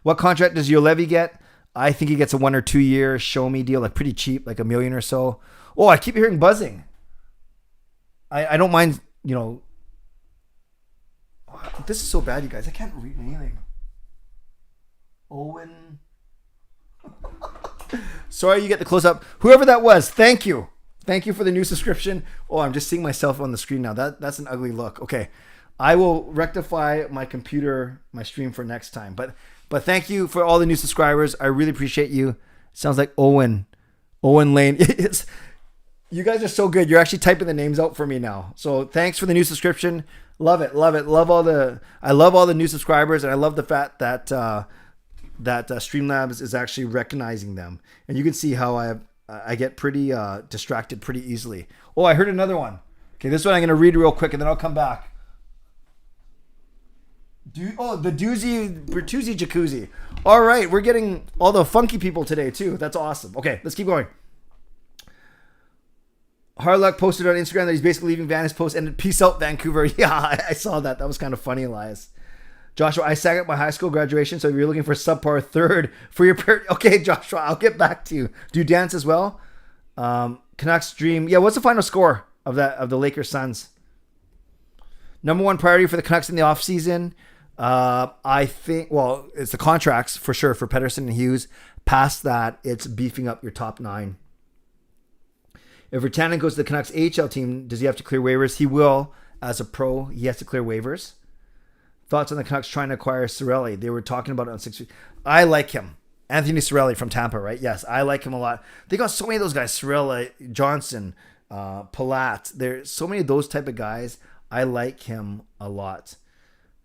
What contract does Juolevi get? I think he gets a 1 or 2 year show me deal, like pretty cheap, like $1 million or so. Oh, I keep hearing buzzing. I don't mind, this is so bad, you guys. I can't read anything. Owen. Sorry, you get the close up. Whoever that was, thank you. Thank you for the new subscription. Oh, I'm just seeing myself on the screen now. That's an ugly look. Okay. I will rectify my computer, my stream for next time. But thank you for all the new subscribers. I really appreciate you. Sounds like Owen Lane. You guys are so good. You're actually typing the names out for me now. So thanks for the new subscription. Love it. I love all the new subscribers, and I love the fact that Streamlabs is actually recognizing them. And you can see how I get pretty distracted pretty easily. Oh, I heard another one. Okay, this one I'm going to read real quick, and then I'll come back. The Doozy Bertuzzi Jacuzzi. All right, we're getting all the funky people today too. That's awesome. Okay, let's keep going. Harluck posted on Instagram that he's basically leaving Van's post and peace out Vancouver. Yeah, I saw that. That was kind of funny, Elias. Joshua, I sang at my high school graduation, so if you're looking for subpar third for your okay, Joshua, I'll get back to you. Do you dance as well? Canucks dream. Yeah, what's the final score of the Lakers Suns? Number one priority for the Canucks in the offseason. I think, it's the contracts for sure for Pettersson and Hughes. Past that, it's beefing up your top 9. If Virtanen goes to the Canucks AHL team, does he have to clear waivers? He will. As a pro, he has to clear waivers. Thoughts on the Canucks trying to acquire Cirelli? They were talking about it on 6 weeks. I like him. Anthony Cirelli from Tampa, right? Yes, I like him a lot. They got so many of those guys. Cirelli, Johnson, Palat. There's so many of those type of guys. I like him a lot.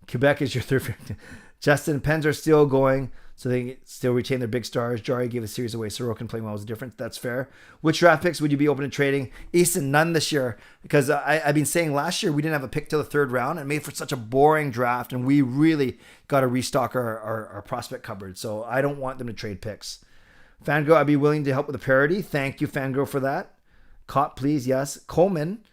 Quebec is your third favorite. Justin, Pens are still going, so they still retain their big stars. Jari gave a series away. Sorokin playing well was different. That's fair. Which draft picks would you be open to trading? Easton, none this year. Because I've been saying last year we didn't have a pick till the third round and made for such a boring draft. And we really got to restock our prospect cupboard. So I don't want them to trade picks. Fangirl, I'd be willing to help with the parody. Thank you, Fangirl, for that. Cop, please. Yes. Coleman.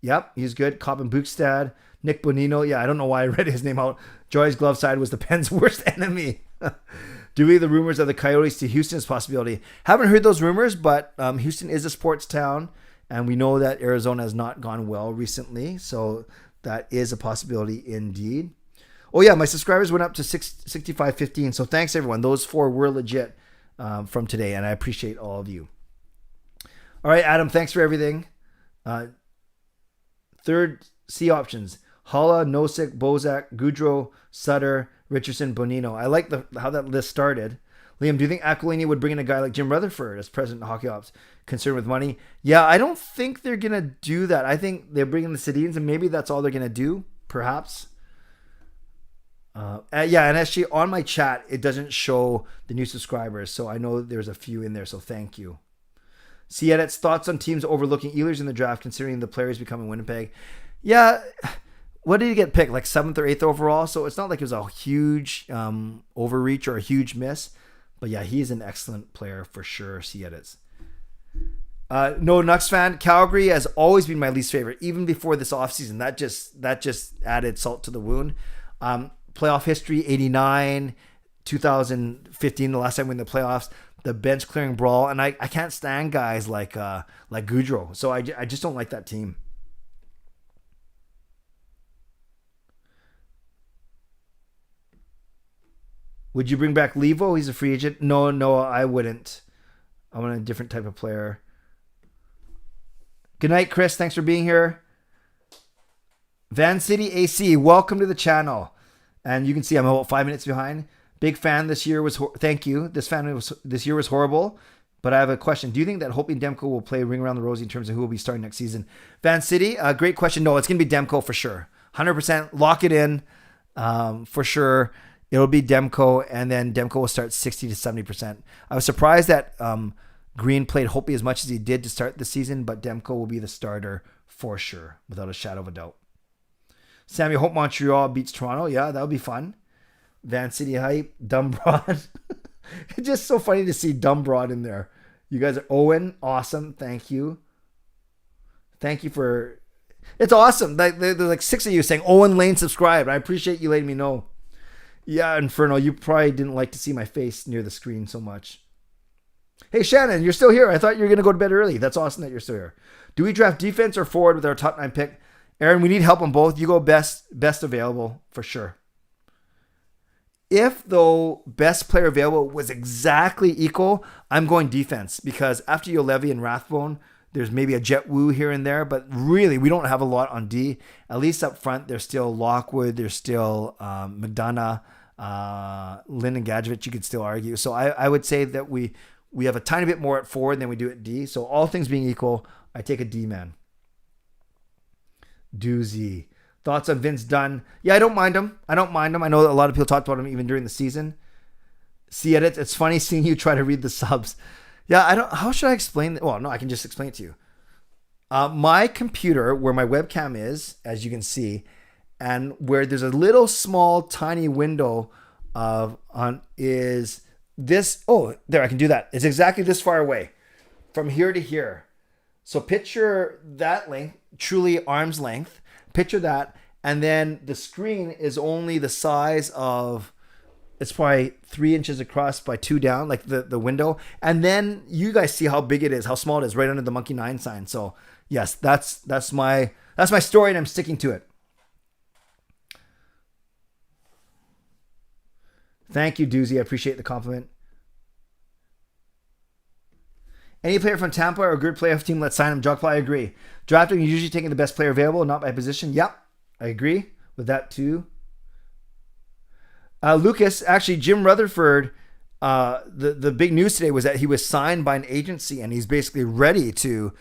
Yep, he's good. Cop and Bukestad. Nick Bonino. Yeah, I don't know why I read his name out. Joy's glove side was the Pens' worst enemy. Do we the rumors of the Coyotes to Houston is a possibility? Haven't heard those rumors, but Houston is a sports town, and we know that Arizona has not gone well recently, so that is a possibility indeed. Oh yeah, my subscribers went up to 6515, so thanks everyone. Those 4 were legit from today, and I appreciate all of you. All right, Adam, thanks for everything. Third C options: Halla, Nosek, Bozak, Goudreau, Sutter, Richardson, Bonino. I like how that list started. Liam, do you think Aquilini would bring in a guy like Jim Rutherford as president of Hockey Ops, concerned with money? Yeah, I don't think they're going to do that. I think they're bringing the Sedins, and maybe that's all they're going to do, perhaps. Yeah, and actually on my chat, it doesn't show the new subscribers, so I know there's a few in there, so thank you. See Edits, thoughts on teams overlooking Ehlers in the draft, considering the players becoming Winnipeg? Yeah, what did he get picked? Like 7th or 8th overall? So it's not like it was a huge overreach or a huge miss. But yeah, he's an excellent player for sure. See Edits. No Nucks fan. Calgary has always been my least favorite, even before this offseason. That just added salt to the wound. Playoff history, 89, 2015, the last time we were in the playoffs. The bench clearing brawl. And I can't stand guys like Goudreau. So I just don't like that team. Would you bring back Levo? He's a free agent. No, I wouldn't. I want a different type of player. Good night, Chris. Thanks for being here. Van City AC, welcome to the channel. And you can see I'm about 5 minutes behind. Big fan this year was... Thank you. This year was horrible. But I have a question. Do you think that Hope and Demko will play Ring Around the Rosie in terms of who will be starting next season? Van City, great question. No, it's going to be Demko for sure. 100%. Lock it in for sure. It'll be Demko, and then Demko will start 60 to 70%. I was surprised that Green played Hopi as much as he did to start the season, but Demko will be the starter for sure, without a shadow of a doubt. Sammy, hope Montreal beats Toronto. Yeah, that'll be fun. Van City hype, Dumb Broad. It's just so funny to see Dumb Broad in there. You guys are Owen, awesome. Thank you. Thank you for... It's awesome. There's like 6 of you saying Owen Lane subscribed. I appreciate you letting me know. Yeah, Inferno, you probably didn't like to see my face near the screen so much. Hey, Shannon, you're still here. I thought you were going to go to bed early. That's awesome that you're still here. Do we draft defense or forward with our top 9 pick? Aaron, we need help on both. You go best available for sure. If, though, best player available was exactly equal, I'm going defense because after Juolevi and Rathbone, there's maybe a Jet Wu here and there, but really we don't have a lot on D. At least up front, there's still Lockwood, there's still McDonough, Lyndon Gadjevich, you could still argue. So I would say that we have a tiny bit more at forward than we do at D. So all things being equal, I take a D-man. Doozy. Thoughts on Vince Dunn? Yeah, I don't mind him. I know that a lot of people talked about him even during the season. See Edits. It's funny seeing you try to read the subs. Yeah, how should I explain that? Well, no, I can just explain it to you. My computer, where my webcam is, as you can see, and where there's a little small tiny window is this. Oh, there, I can do that. It's exactly this far away from here to here. So picture that length, truly arm's length. Picture that. And then the screen is only the size of, it's probably 3 inches across by 2 down, like the window. And then you guys see how big it is, how small it is, right under the Monkey 9 sign. So yes, that's my story, and I'm sticking to it. Thank you, Doozy. I appreciate the compliment. Any player from Tampa or a good playoff team, let's sign him. Jockply, I agree. Drafting is usually taking the best player available, not by position. Yep, I agree with that too. Lucas, actually, Jim Rutherford, the big news today was that he was signed by an agency and he's basically ready to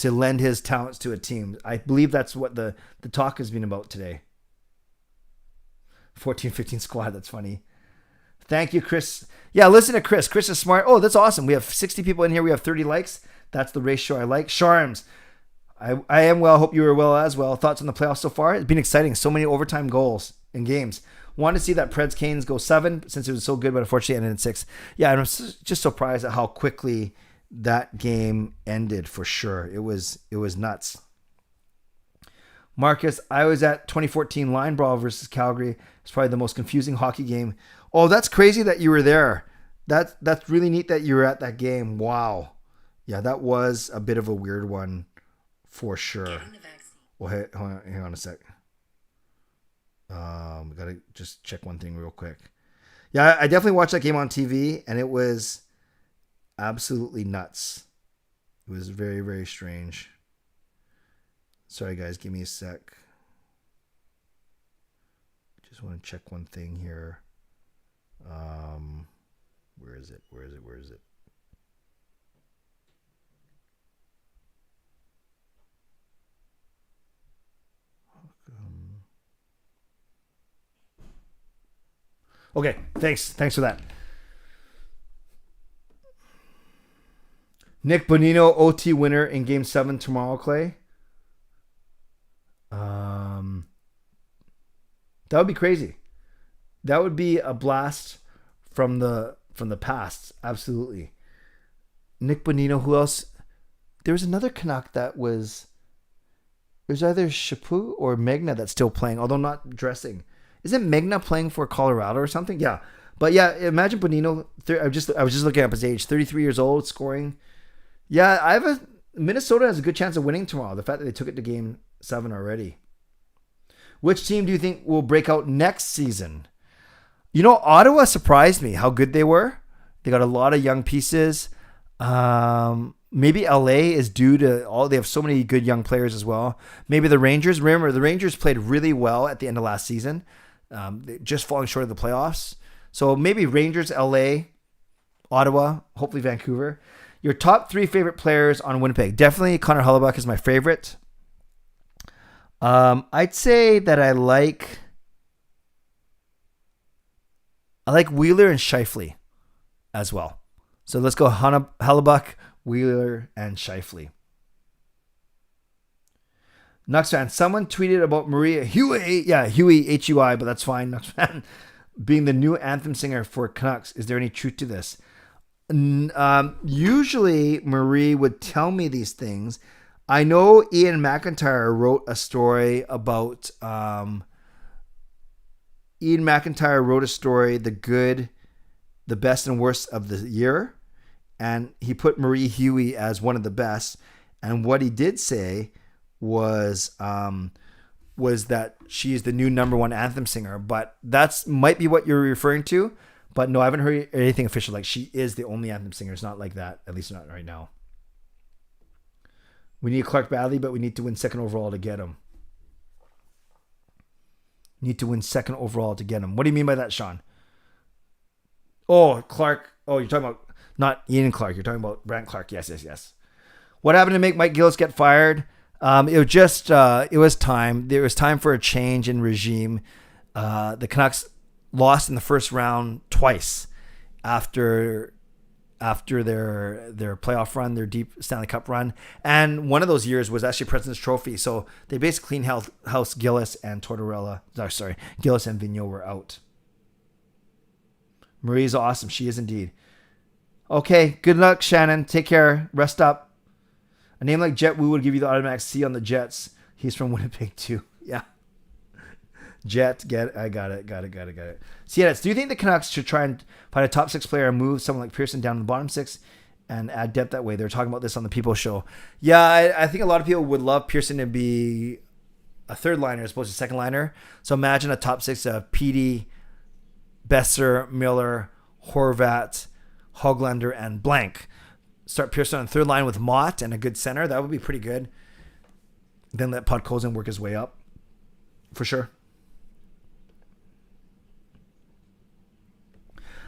lend his talents to a team. I believe that's what the talk has been about today. 14-15 squad. That's funny. Thank you, Chris. Yeah, listen to Chris. Chris is smart. Oh, that's awesome. We have 60 people in here. We have 30 likes. That's the ratio I like. Sharms. I am well. Hope you are well as well. Thoughts on the playoffs so far? It's been exciting. So many overtime goals in games. Wanted to see that Preds Canes go 7 since it was so good, but unfortunately ended in 6. Yeah, I'm just surprised at how quickly that game ended for sure. It was nuts. Marcus, I was at 2014 Line Brawl versus Calgary. It's probably the most confusing hockey game. Oh, that's crazy that you were there. That's really neat that you were at that game. Wow. Yeah, that was a bit of a weird one for sure. Well, hey, hang on a sec. We gotta just check one thing real quick. Yeah, I definitely watched that game on TV, and it was absolutely nuts. It was very, very strange. Sorry, guys, give me a sec. Just want to check one thing here. Where is it? Okay, thanks for that. Nick Bonino, OT winner in Game 7 tomorrow, Clay. That would be crazy. That would be a blast from the past. Absolutely. Nick Bonino, who else? There was another Canuck that was... There's either Chapu or Megna that's still playing, although not dressing. Isn't Megna playing for Colorado or something? Yeah. But yeah, imagine Bonino. I was just looking up his age. 33 years old, scoring. Yeah, Minnesota has a good chance of winning tomorrow. The fact that they took it to Game 7 already. Which team do you think will break out next season? You know, Ottawa surprised me how good they were. They got a lot of young pieces. Maybe LA is due to they have so many good young players as well. Maybe the Rangers. Remember, the Rangers played really well at the end of last season, just falling short of the playoffs. So maybe Rangers, LA, Ottawa, hopefully Vancouver. Your top 3 favorite players on Winnipeg. Definitely Connor Hellebuyck is my favorite. I'd say that I like Wheeler and Scheifele as well. So let's go Hellebuyck, Wheeler, and Scheifele. Nucksfan, someone tweeted about Maria Huey. Yeah, Huey, H-U-I, but that's fine. Nucksfan being the new anthem singer for Canucks. Is there any truth to this? Usually Marie would tell me these things. I know Ian McIntyre wrote a story about the good, the best and worst of the year. And he put Marie Huey as one of the best. And what he did say was that she is the new number 1 anthem singer. But that's might be what you're referring to. But no, I haven't heard anything official. Like, she is the only anthem singer. It's not like that. At least not right now. We need Clark badly, but we need to win 2nd overall to get him. Need to win 2nd overall to get him. What do you mean by that, Sean? Oh, Clark. Oh, you're talking about not Ian Clark. You're talking about Brant Clark. Yes. What happened to make Mike Gillis get fired? It was time. There was time for a change in regime. The Canucks lost in the first round twice after their playoff run, their deep Stanley Cup run. And one of those years was actually President's Trophy. So they basically cleaned house. Gillis and Gillis and Vigneault were out. Marie's awesome. She is indeed. Okay, good luck, Shannon. Take care. Rest up. A name like Jet Wu would give you the automatic C on the Jets. He's from Winnipeg too. Yeah. Jet, I got it. Yes, do you think the Canucks should try and find a top 6 player and move someone like Pearson down to the bottom 6 and add depth that way? They're talking about this on the People Show. Yeah, I think a lot of people would love Pearson to be a 3rd liner as opposed to 2nd liner. So imagine a top 6 of Petey, Besser, Miller, Horvat, Hoglander, and blank. Start Pearson on 3rd line with Mott and a good center. That would be pretty good. Then let Podkolzin work his way up. For sure.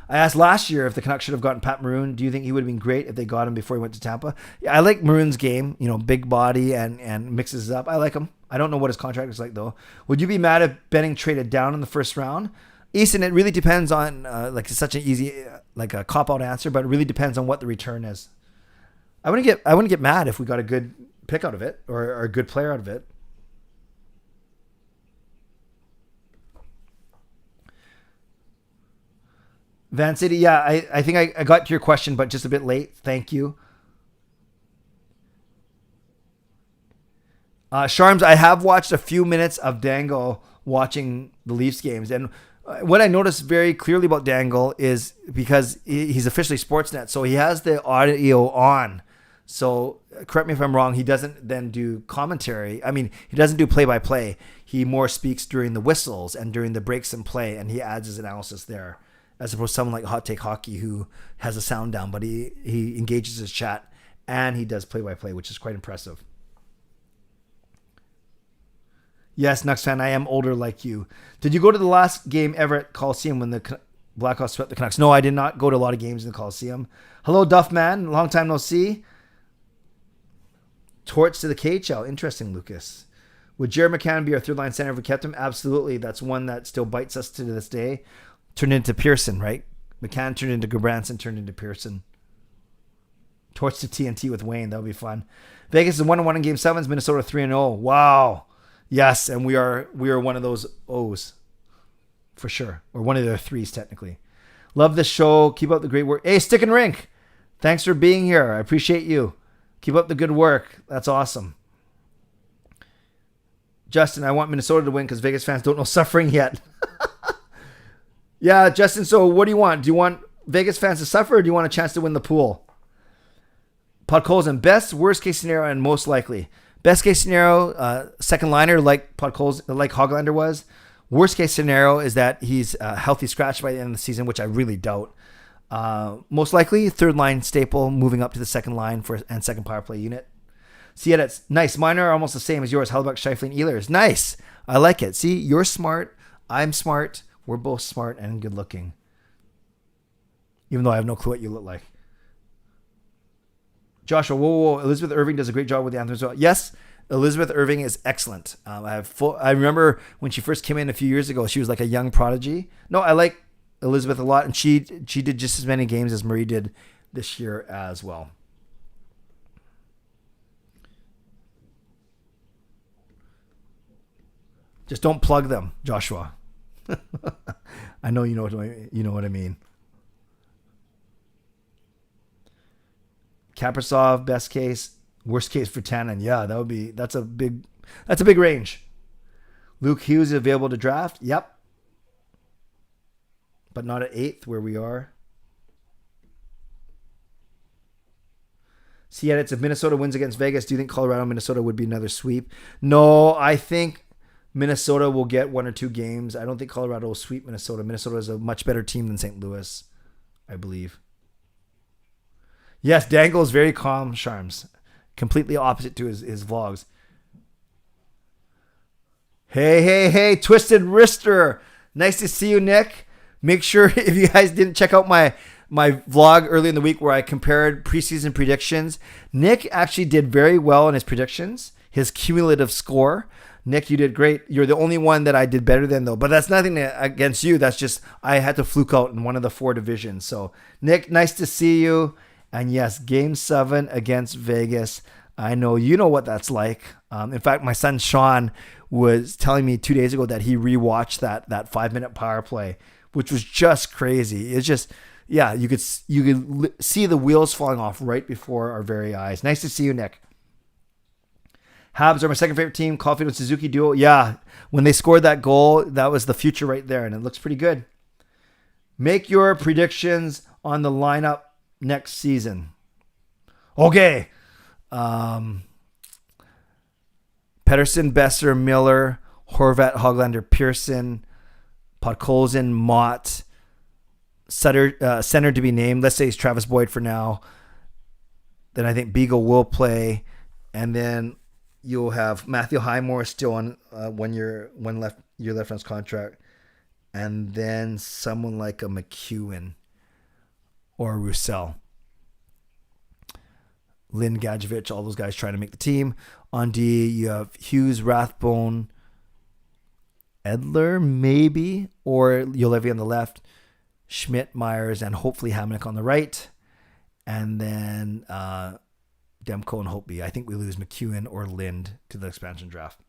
I asked last year if the Canucks should have gotten Pat Maroon. Do you think he would have been great if they got him before he went to Tampa? Yeah, I like Maroon's game. Big body and mixes it up. I like him. I don't know what his contract is like though. Would you be mad if Benning traded down in the first round? Easton, it really depends on it's such an easy a cop out answer, but it really depends on what the return is. I wouldn't get mad if we got a good pick out of it or a good player out of it. Van City, yeah, I think I got to your question, but just a bit late. Thank you. Sharms, I have watched a few minutes of Dangle watching the Leafs games, and what I noticed very clearly about Dangle is because he's officially Sportsnet, so he has the audio on. So correct me if I'm wrong, he doesn't then do commentary. I mean, he doesn't do play-by-play. He more speaks during the whistles and during the breaks in play, and he adds his analysis there, as opposed to someone like Hot Take Hockey who has the sound down, but he engages his chat and he does play-by-play, which is quite impressive. Yes, Nucks fan, I am older like you. Did you go to the last game ever at Coliseum when the Blackhawks swept the Canucks? No, I did not go to a lot of games in the Coliseum. Hello, Duff Man. Long time no see. Torch to the KHL. Interesting, Lucas. Would Jared McCann be our third-line center if we kept him? Absolutely. That's one that still bites us to this day. Turned into Pearson, right? McCann turned into Gabranson, turned into Pearson. Torch to TNT with Wayne. That would be fun. Vegas is 1-1 in Game 7s. Minnesota 3-0. Wow. Yes, and we are one of those O's for sure, or one of their threes technically. Love this show. Keep up the great work. Hey, Stick and Rink, thanks for being here. I appreciate you. Keep up the good work. That's awesome. Justin, I want Minnesota to win because Vegas fans don't know suffering yet. Yeah, Justin. So what do you want? Do you want Vegas fans to suffer, or do you want a chance to win the pool? Podkolzin, best, worst case scenario, and most likely. Best case scenario, second liner like Hoglander was. Worst case scenario is that he's a healthy scratch by the end of the season, which I really doubt. Most likely, third line staple, moving up to the second line and second power play unit. See, yeah, that's nice. Mine are almost the same as yours. Hellebuyck, Scheifele, Ehlers. Nice. I like it. See, you're smart. I'm smart. We're both smart and good looking. Even though I have no clue what you look like. Joshua, whoa. Elizabeth Irving does a great job with the anthem as well. Yes, Elizabeth Irving is excellent. I remember when she first came in a few years ago, she was like a young prodigy. No, I like Elizabeth a lot, and she did just as many games as Marie did this year as well. Just don't plug them, Joshua. I know you know what I mean. Kaprasov, best case, worst case for Tannen. Yeah, that's a big range. Luke Hughes is available to draft. Yep. But not at 8th where we are. See, it's if Minnesota wins against Vegas, do you think Colorado-Minnesota would be another sweep? No, I think Minnesota will get 1 or 2 games. I don't think Colorado will sweep Minnesota. Minnesota is a much better team than St. Louis, I believe. Yes, Dangle is very calm, Sharms. Completely opposite to his vlogs. Hey, Twisted Wrister. Nice to see you, Nick. Make sure, if you guys didn't check out my vlog early in the week where I compared preseason predictions, Nick actually did very well in his predictions, his cumulative score. Nick, you did great. You're the only one that I did better than, though. But that's nothing against you. That's just I had to fluke out in one of the 4 divisions. So, Nick, nice to see you. And yes, Game 7 against Vegas. I know you know what that's like. In fact, my son Sean was telling me 2 days ago that he rewatched that 5-minute power play, which was just crazy. It's just, yeah, you could see the wheels falling off right before our very eyes. Nice to see you, Nick. Habs are my second favorite team. Caulfield and Suzuki duo. Yeah, when they scored that goal, that was the future right there, and it looks pretty good. Make your predictions on the lineup next season. Okay. Pettersson, Besser, Miller, Horvat, Hoglander, Pearson, Podkolzin, Mott, Sutter, center to be named. Let's say it's Travis Boyd for now. Then I think Beagle will play. And then you'll have Matthew Highmore still on 1 year left contract. And then someone like a McEwen. or Roussel. Lynn Gadjevich, all those guys trying to make the team. On D, you have Hughes, Rathbone, Edler, maybe, or Yolevi on the left, Schmidt, Myers, and hopefully Hamnick on the right. And then Demko and Hopeby. I think we lose McEwen or Lind to the expansion draft.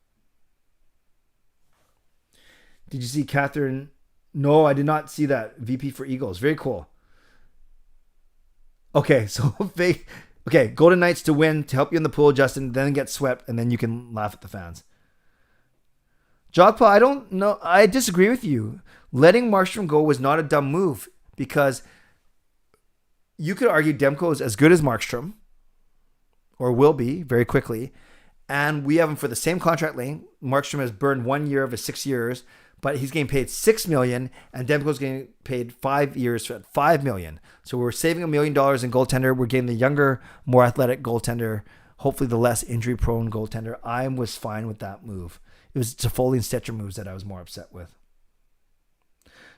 Did you see Catherine? No, I did not see that. VP for Eagles. Very cool. Okay, so okay, Golden Knights to win, to help you in the pool, Justin, then get swept, and then you can laugh at the fans. Jogpa, I don't know. I disagree with you. Letting Markstrom go was not a dumb move because you could argue Demko is as good as Markstrom, or will be very quickly, and we have him for the same contract length. Markstrom has burned 1 year of his 6 years, but he's getting paid $6 million, and Demko's getting paid 5 years for $5 million. So we're saving $1 million in goaltender. We're getting the younger, more athletic goaltender, hopefully the less injury-prone goaltender. I was fine with that move. It was Toffoli and Stetcher moves that I was more upset with.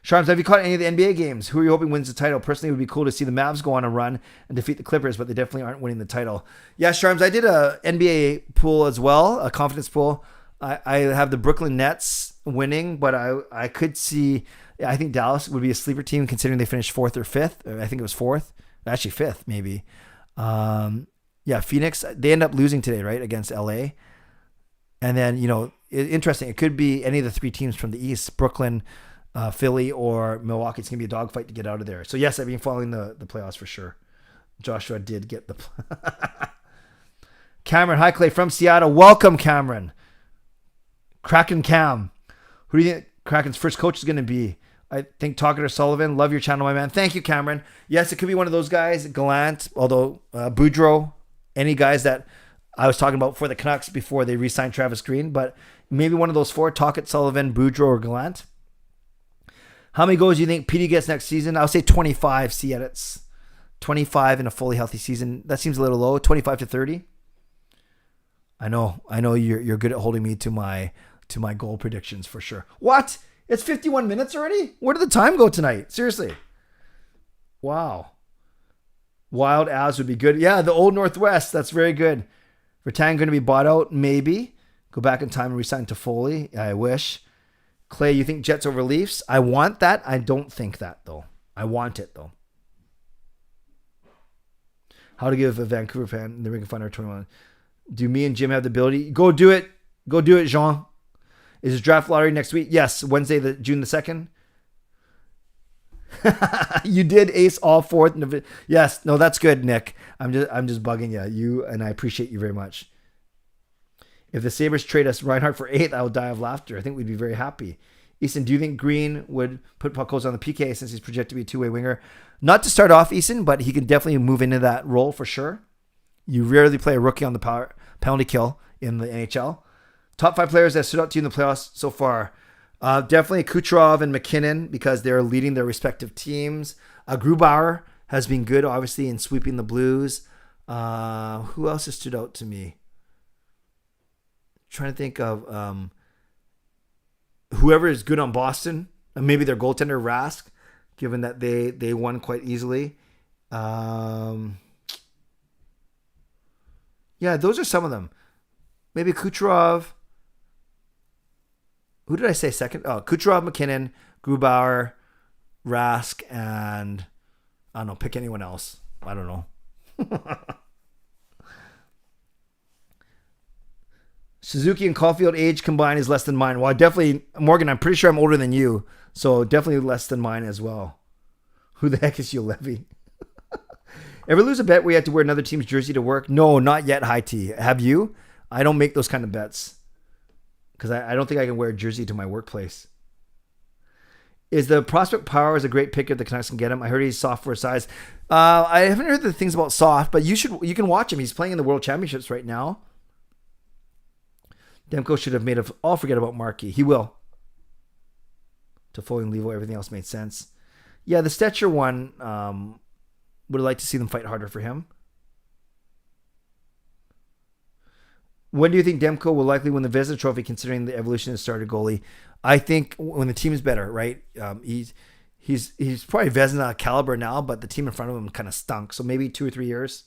Sharms, have you caught any of the NBA games? Who are you hoping wins the title? Personally, it would be cool to see the Mavs go on a run and defeat the Clippers, but they definitely aren't winning the title. Yeah, Sharms, I did a NBA pool as well, a confidence pool. I have the Brooklyn Nets winning, but I could see, I think Dallas would be a sleeper team considering they finished 4th or 5th. I think it was 4th. Actually 5th, maybe. Yeah, Phoenix, they end up losing today, right, against LA. And then, interesting, it could be any of the 3 teams from the East, Brooklyn, Philly, or Milwaukee. It's going to be a dogfight to get out of there. So, yes, I've been following the playoffs for sure. Joshua did get the... Cameron, hi, Clay, from Seattle. Welcome, Cameron. Kraken Cam. Who do you think Kraken's first coach is going to be? I think Talkative or Sullivan. Love your channel, my man. Thank you, Cameron. Yes, it could be one of those guys. Gallant, although Boudreau, any guys that I was talking about for the Canucks before they re-signed Travis Green. But maybe one of those 4, Talkett, Sullivan, Boudreau, or Gallant. How many goals do you think PD gets next season? I'll say 25 C-edits. 25 in a fully healthy season. That seems a little low. 25 to 30. I know you're good at holding me to my goal predictions for sure. What? It's 51 minutes already? Where did the time go tonight? Seriously. Wow. Wild As would be good. Yeah, the Old Northwest. That's very good. Ratang going to be bought out? Maybe. Go back in time and resign to Foley. I wish. Clay, you think Jets over Leafs? I want that. I don't think that, though. I want it, though. How to give a Vancouver fan the Ring of Fire 21. Do me and Jim have the ability? Go do it. Go do it, Jean. Is his draft lottery next week? Yes, Wednesday, June the 2nd. You did ace all 4th. Yes, no, that's good, Nick. I'm just bugging you. And I appreciate you very much. If the Sabres trade us Reinhardt for 8th, I will die of laughter. I think we'd be very happy. Easton, do you think Green would put Puckles on the PK since he's projected to be a two-way winger? Not to start off, Easton, but he can definitely move into that role for sure. You rarely play a rookie on the penalty kill in the NHL. Top 5 players that stood out to you in the playoffs so far. Definitely Kucherov and McKinnon because they're leading their respective teams. Grubauer has been good, obviously, in sweeping the Blues. Who else has stood out to me? Trying to think of whoever is good on Boston. Maybe their goaltender, Rask, given that they won quite easily. Yeah, those are some of them. Maybe Kucherov. Who did I say second? Oh, Kucherov, McKinnon, Grubauer, Rask, and I don't know, pick anyone else. I don't know. Suzuki and Caulfield age combined is less than mine. Well, Morgan, I'm pretty sure I'm older than you, so definitely less than mine as well. Who the heck is Ulevi? Ever lose a bet where you had to wear another team's jersey to work? No, not yet, High T. Have you? I don't make those kind of bets because I don't think I can wear a jersey to my workplace. Is the prospect Powers a great pick if the Canucks can get him? I heard he's soft for his size. I haven't heard the things about soft, but you can watch him. He's playing in the World Championships right now. Demko should have made I'll forget about Markey. He will. Toffoli and Levo, everything else made sense. Yeah, the Stetcher one, would have liked to see them fight harder for him. When do you think Demko will likely win the Vezina Trophy considering the evolution of the starter goalie? I think when the team is better, right? He's probably Vezina caliber now, but the team in front of him kind of stunk. So maybe 2 or 3 years.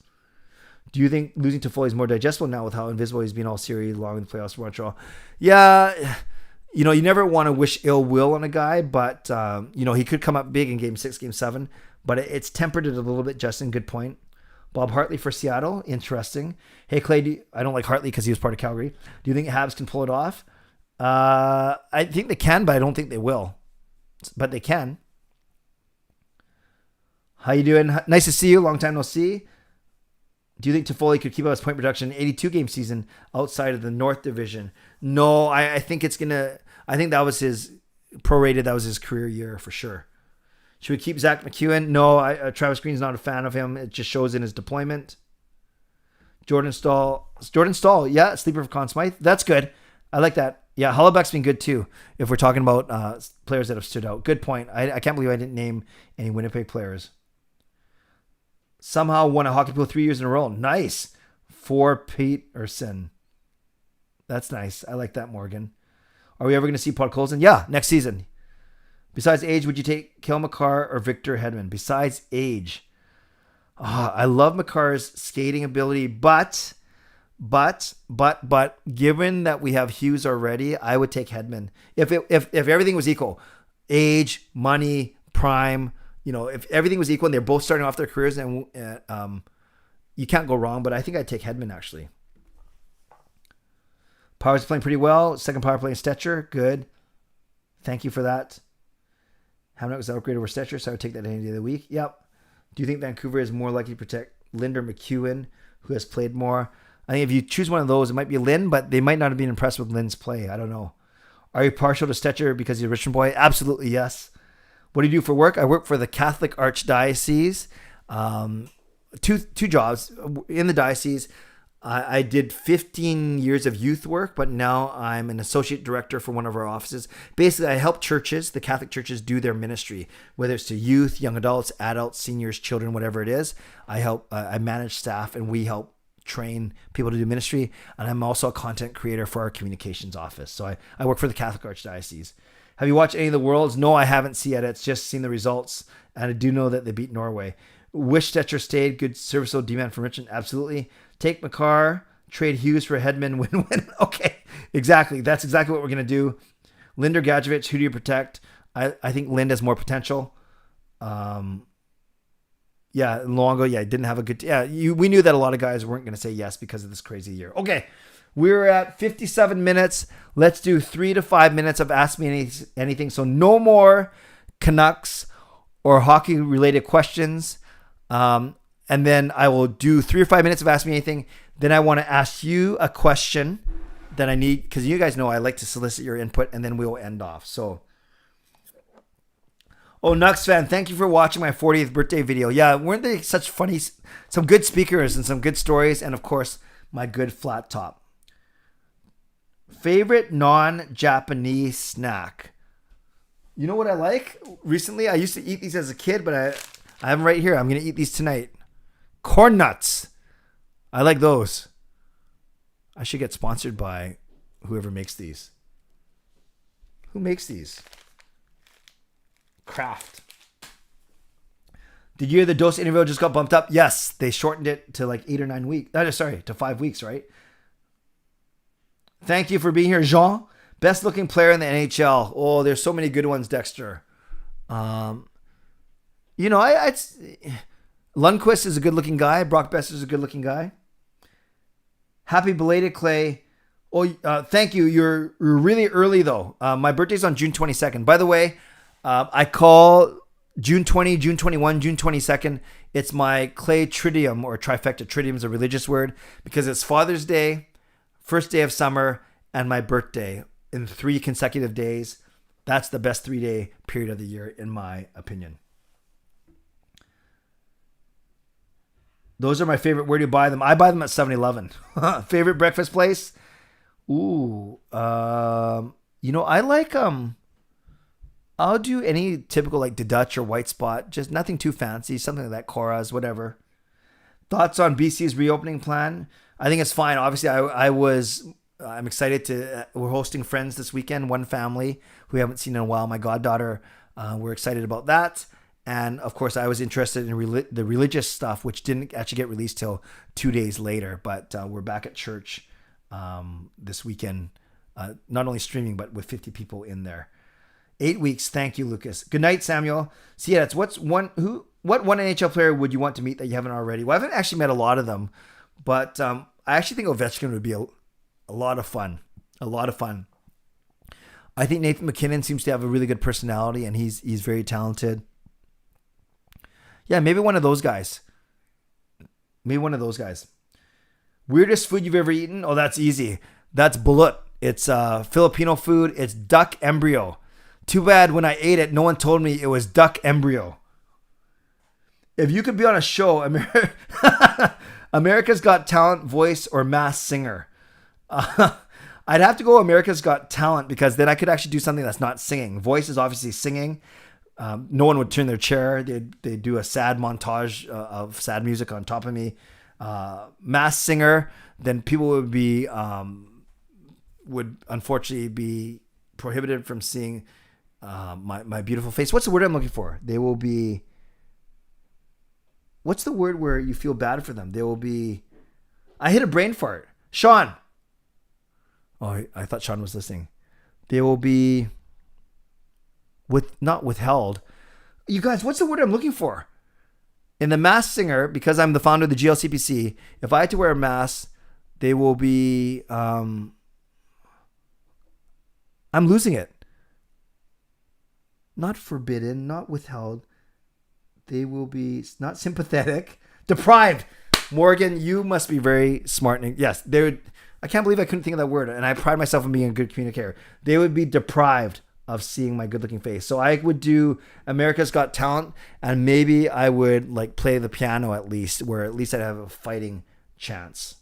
Do you think losing to Foley is more digestible now with how invisible he's been all series long in the playoffs for Montreal? Yeah, you never want to wish ill will on a guy, but he could come up big in Game 6, Game 7, but it's tempered it a little bit. Justin, good point. Bob Hartley for Seattle, interesting. Hey Clay, I don't like Hartley because he was part of Calgary. Do you think Habs can pull it off? I think they can, but I don't think they will. But they can. How you doing? Nice to see you. Long time no see. Do you think Toffoli could keep up his point production in 82-game season outside of the North Division? No, I think it's gonna. I think that was his prorated. That was his career year for sure. Should we keep Zach McEwen? No, Travis Green's not a fan of him. It just shows in his deployment. Jordan Stahl. Yeah, sleeper for Conn Smythe. That's good. I like that. Yeah, Hollaback's been good too. If we're talking about players that have stood out. Good point. I can't believe I didn't name any Winnipeg players. Somehow won a hockey pool 3 years in a row. Nice. For Peterson. That's nice. I like that, Morgan. Are we ever going to see Podkolzin? Yeah, next season. Besides age, would you take Kel McCarr or Victor Hedman? Besides age. I love McCarr's skating ability, but given that we have Hughes already, I would take Hedman. If everything was equal, age, money, prime, if everything was equal and they're both starting off their careers, and you can't go wrong. But I think I'd take Hedman actually. Power's playing pretty well. Second power play in Stetcher, good. Thank you for that. Hamnet was upgraded over Stetcher, so I would take that any day of the week. Yep. Do you think Vancouver is more likely to protect Lind or McEwen, who has played more? I think if you choose one of those, it might be Lind, but they might not have been impressed with Lind's play. I don't know. Are you partial to Stetcher because he's a Richmond boy? Absolutely, yes. What do you do for work? I work for the Catholic Archdiocese. Two jobs in the diocese. I did 15 years of youth work, but now I'm an associate director for one of our offices. Basically, I help churches, the Catholic churches, do their ministry, whether it's to youth, young adults, adults, seniors, children, whatever it is. I manage staff, and we help train people to do ministry. And I'm also a content creator for our communications office. So I work for the Catholic Archdiocese. Have you watched any of the Worlds? No, I haven't seen it. It's just seen the results, and I do know that they beat Norway. Wish Stetcher stayed. Good serviceable D-man from Richmond. Absolutely. Take McCarr. Trade Hughes for Hedman. Win-win. Okay. Exactly. That's exactly what we're going to do. Lind or Gadjevich, who do you protect? I think Lind has more potential. Luongo, didn't have a good... we knew that a lot of guys weren't going to say yes because of this crazy year. Okay. We're at 57 minutes. Let's do 3 to 5 minutes of Ask Me Anything. So no more Canucks or hockey-related questions. And then I will do 3 or 5 minutes of Ask Me Anything. Then I want to ask you a question that I need, because you guys know I like to solicit your input, and then we will end off. So, nucksfan, thank you for watching my 40th birthday video. Yeah, weren't they such funny, some good speakers and some good stories, and of course, my good flat top. Favorite non-Japanese snack? You know what I like? Recently, I used to eat these as a kid, but I have them right here. I'm going to eat these tonight. Corn nuts. I like those. I should get sponsored by whoever makes these. Who makes these? Kraft. Did you hear the Dose interview just got bumped up? Yes, they shortened it to like 8 or 9 weeks. To 5 weeks, right? Thank you for being here, Jean. Best looking player in the NHL. Oh, there's so many good ones, Dexter. Lundqvist is a good looking guy. Brock Besser is a good looking guy. Happy belated, Clay. Thank you. You're really early though. My birthday's on June 22nd. By the way, I call June 20, June 21, June 22nd. It's my Clay Triduum or trifecta. Triduum is a religious word because it's Father's Day, first day of summer, and my birthday in 3 consecutive days. That's the best 3-day period of the year, in my opinion. Those are my favorite. Where do you buy them? I buy them at 7-Eleven. Favorite breakfast place? Ooh. I like I'll do any typical like the Dutch or White Spot. Just nothing too fancy. Something like that. Cora's, whatever. Thoughts on BC's reopening plan? I think it's fine. Obviously, I'm excited to. We're hosting friends this weekend. One family who we haven't seen in a while. My goddaughter We're excited about that. And of course, I was interested in the religious stuff, which didn't actually get released till 2 days later. But we're back at church this weekend, not only streaming, but with 50 people in there. 8 weeks. Thank you, Lucas. Good night, Samuel. So yeah, what one NHL player would you want to meet that you haven't already? Well, I haven't actually met a lot of them, but I actually think Ovechkin would be a lot of fun. A lot of fun. I think Nathan McKinnon seems to have a really good personality, and he's very talented. Yeah, maybe one of those guys. Weirdest food you've ever eaten? Oh, that's easy. That's balut. It's Filipino food. It's duck embryo. Too bad when I ate it, no one told me it was duck embryo. If you could be on a show, America's Got Talent, Voice, or Masked Singer, I'd have to go America's Got Talent, because then I could actually do something that's not singing. Voice is obviously singing. No one would turn their chair. They'd do a sad montage of sad music on top of me. Masked Singer, then people would unfortunately be prohibited from seeing my beautiful face. What's the word I'm looking for? They will be... What's the word where you feel bad for them? They will be... I hit a brain fart. Sean! Oh, I thought Sean was listening. They will be... not withheld. You guys, what's the word I'm looking for? In the Masked Singer, because I'm the founder of the GLCPC, if I had to wear a mask, they will be... I'm losing it. Not forbidden, not withheld. They will be not sympathetic. Deprived. Morgan, you must be very smart. Yes, they would. I can't believe I couldn't think of that word. And I pride myself on being a good communicator. They would be deprived of seeing my good looking face. So I would do America's Got Talent, and maybe I would like play the piano at least, where at least I'd have a fighting chance.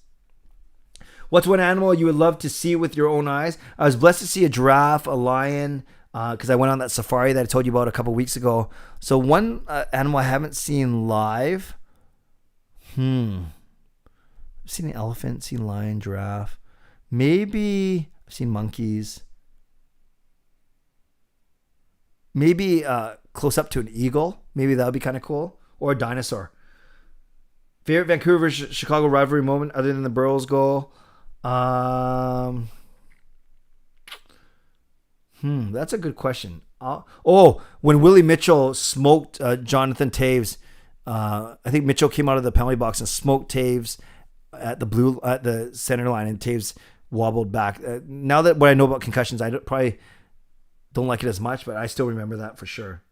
What's one animal you would love to see with your own eyes? I was blessed to see a giraffe, a lion, because I went on that safari that I told you about a couple weeks ago. So one animal I haven't seen live. I've seen an elephant, seen lion, giraffe. Maybe I've seen monkeys. Maybe close up to an eagle. Maybe that would be kind of cool. Or a dinosaur. Favorite Vancouver Chicago rivalry moment other than the Burrows goal? That's a good question. When Willie Mitchell smoked Jonathan Toews. I think Mitchell came out of the penalty box and smoked Toews at the center line, and Toews wobbled back. Now that what I know about concussions, I probably don't like it as much, but I still remember that for sure.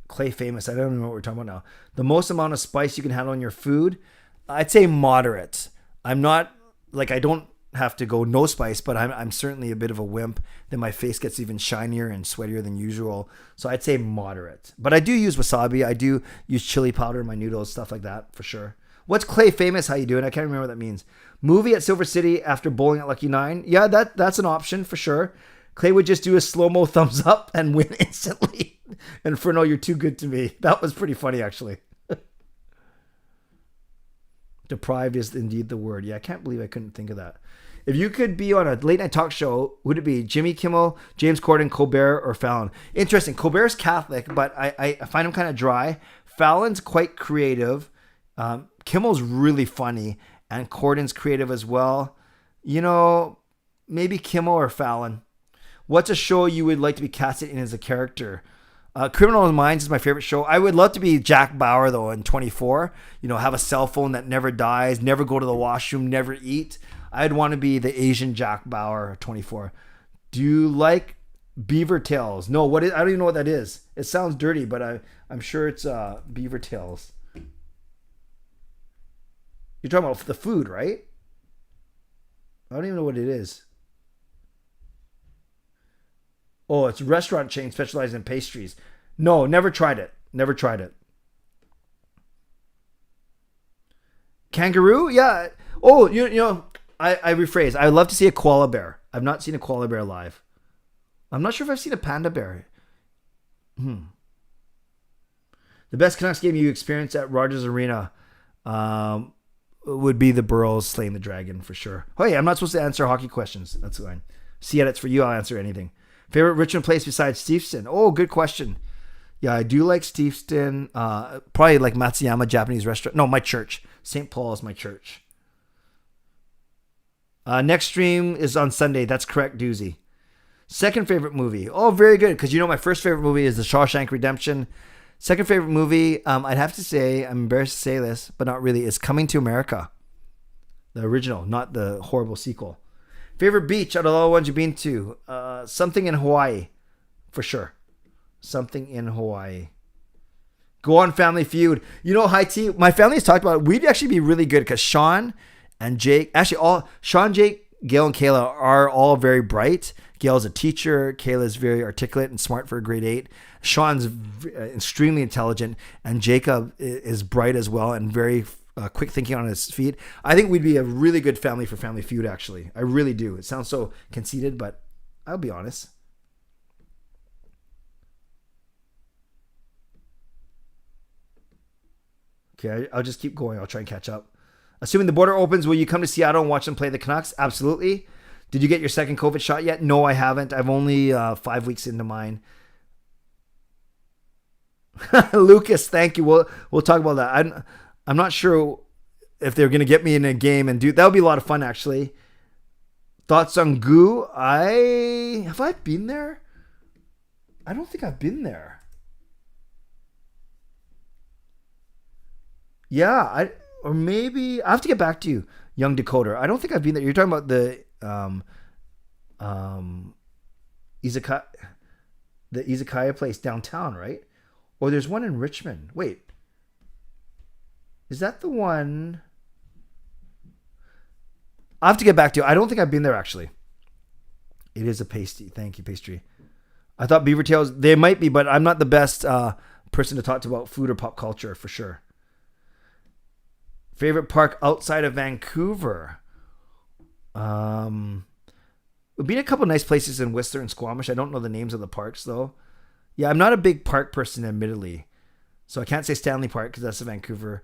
Clay famous. I don't even know what we're talking about now. The most amount of spice you can handle in your food, I'd say moderate. I'm not like, I don't have to go no spice, but I'm certainly a bit of a wimp. Then my face gets even shinier and sweatier than usual. So I'd say moderate. But I do use wasabi. I do use chili powder in my noodles, stuff like that for sure. What's Clay famous? How you doing? I can't remember what that means. Movie at Silver City after bowling at Lucky 9. Yeah, that's an option for sure. Clay would just do a slow-mo thumbs up and win instantly. Inferno, you're too good to me. That was pretty funny, actually. Deprived is indeed the word. Yeah, I can't believe I couldn't think of that. If you could be on a late night talk show, would it be Jimmy Kimmel, James Corden, Colbert, or Fallon? Interesting. Colbert's Catholic, but I find him kind of dry. Fallon's quite creative. Kimmel's really funny, and Corden's creative as well. You know, maybe Kimmel or Fallon. What's a show you would like to be casted in as a character? Criminal Minds is my favorite show. I would love to be Jack Bauer, though, in 24. You know, have a cell phone that never dies, never go to the washroom, never eat. I'd want to be the Asian Jack Bauer, 24. Do you like beaver tails? No, I don't even know what that is. It sounds dirty, but I'm sure it's beaver tails. You're talking about the food, right? I don't even know what it is. Oh, it's a restaurant chain specialized in pastries. No, never tried it. Never tried it. Kangaroo? Yeah. Oh, you know, I rephrase. I would love to see a koala bear. I've not seen a koala bear live. I'm not sure if I've seen a panda bear. The best Canucks game you experienced at Rogers Arena would be the Burrows slaying the dragon for sure. Oh yeah, I'm not supposed to answer hockey questions. That's fine. See, it's for you. I'll answer anything. Favorite Richmond place besides Steveston? Oh, good question. Yeah, I do like Steveston. Probably like Matsuyama Japanese restaurant. No, my church. St. Paul is my church. Next stream is on Sunday. That's correct, Doozy. Second favorite movie. Oh, very good. Because my first favorite movie is The Shawshank Redemption. Second favorite movie, I'd have to say, I'm embarrassed to say this, but not really, is Coming to America. The original, not the horrible sequel. Favorite beach out of all the ones you've been to? Something in Hawaii, for sure. Something in Hawaii. Go on Family Feud. High tea. My family has talked about it. We'd actually be really good because Sean and Jake, Sean, Jake, Gail, and Kayla are all very bright. Gail's a teacher. Kayla's very articulate and smart for a grade 8. Sean's extremely intelligent, and Jacob is bright as well and very quick thinking on his feet. I think we'd be a really good family for Family Feud, actually. I really do. It sounds so conceited, but I'll be honest. Okay, I'll just keep going. I'll try and catch up. Assuming the border opens, will you come to Seattle and watch them play the Canucks? Absolutely. Did you get your second COVID shot yet? No, I haven't. I'm only 5 weeks into mine. Lucas, thank you. We'll talk about that. I'm not sure if they're going to get me in a game and that would be a lot of fun, actually. Thoughts on Goo? Have I been there? I don't think I've been there. Yeah, or maybe I have to get back to you, Young Dakota. I don't think I've been there. You're talking about the izakaya place downtown, right? Or there's one in Richmond. Wait, is that the one? I have to get back to you. I don't think I've been there, actually. It is a pasty. Thank you, pastry. I thought Beaver Tails, they might be, but I'm not the best person to talk to about food or pop culture, for sure. Favorite park outside of Vancouver? We've been a couple nice places in Whistler and Squamish. I don't know the names of the parks, though. Yeah, I'm not a big park person, admittedly. So I can't say Stanley Park because that's in Vancouver.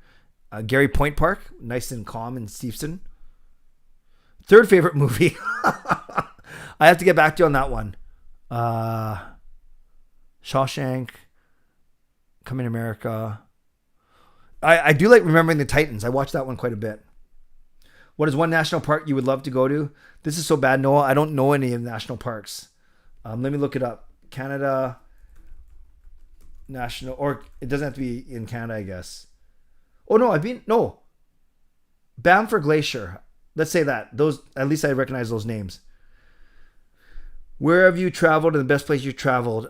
Gary Point Park, nice and calm in Steveston. Third favorite movie. I have to get back to you on that one. Shawshank, Coming to America. I do like Remembering the Titans. I watched that one quite a bit. What is one national park you would love to go to? This is so bad, Noah. I don't know any of the national parks. Let me look it up. Canada national, or it doesn't have to be in Canada, I guess. Oh no, Bamford Glacier. Let's say that. Those, at least I recognize those names. Where have you traveled and the best place you traveled?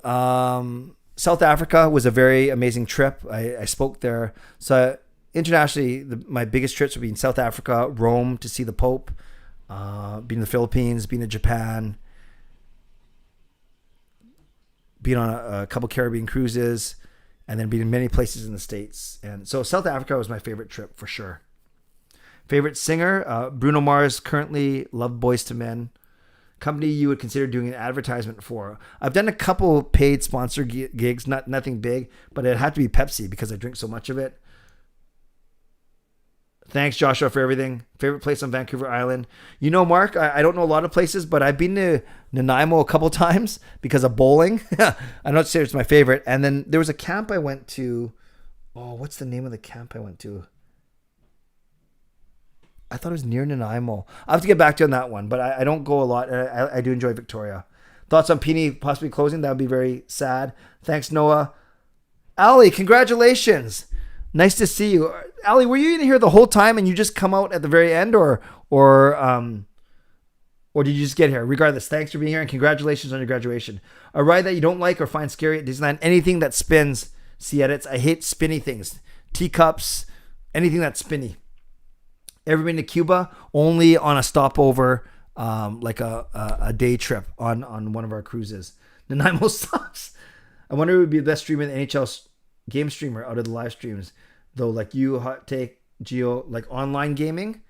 South Africa was a very amazing trip. I spoke there. So internationally, my biggest trips would be in South Africa, Rome to see the Pope, being in the Philippines, being in Japan, being on a couple Caribbean cruises, and then being in many places in the States. And so South Africa was my favorite trip for sure. Favorite singer? Bruno Mars, currently love Boys to Men. Company you would consider doing an advertisement for? I've done a couple paid sponsor gigs, nothing big, but it had to be Pepsi because I drink so much of it. Thanks, Joshua, for everything. Favorite place on Vancouver Island? Mark, I don't know a lot of places, but I've been to Nanaimo a couple times because of bowling. I'm not sure it's my favorite. And then there was a camp I went to. Oh, what's the name of the camp I went to? I thought it was near Nanaimo. I'll have to get back to you on that one, but I don't go a lot. I do enjoy Victoria. Thoughts on Peony possibly closing? That would be very sad. Thanks, Noah. Ali, congratulations. Nice to see you. Ali, were you in here the whole time and you just come out at the very end, or did you just get here? Regardless, thanks for being here and congratulations on your graduation. A ride that you don't like or find scary at Disneyland? Anything that spins. See edits. I hate spinny things. Teacups, anything that's spinny. Ever been to Cuba? Only on a stopover, like a day trip on one of our cruises. Nanaimo sucks. I wonder who would be the best streamer in the NHL game streamer out of the live streams, though. Like you, hot take, Geo, like online gaming.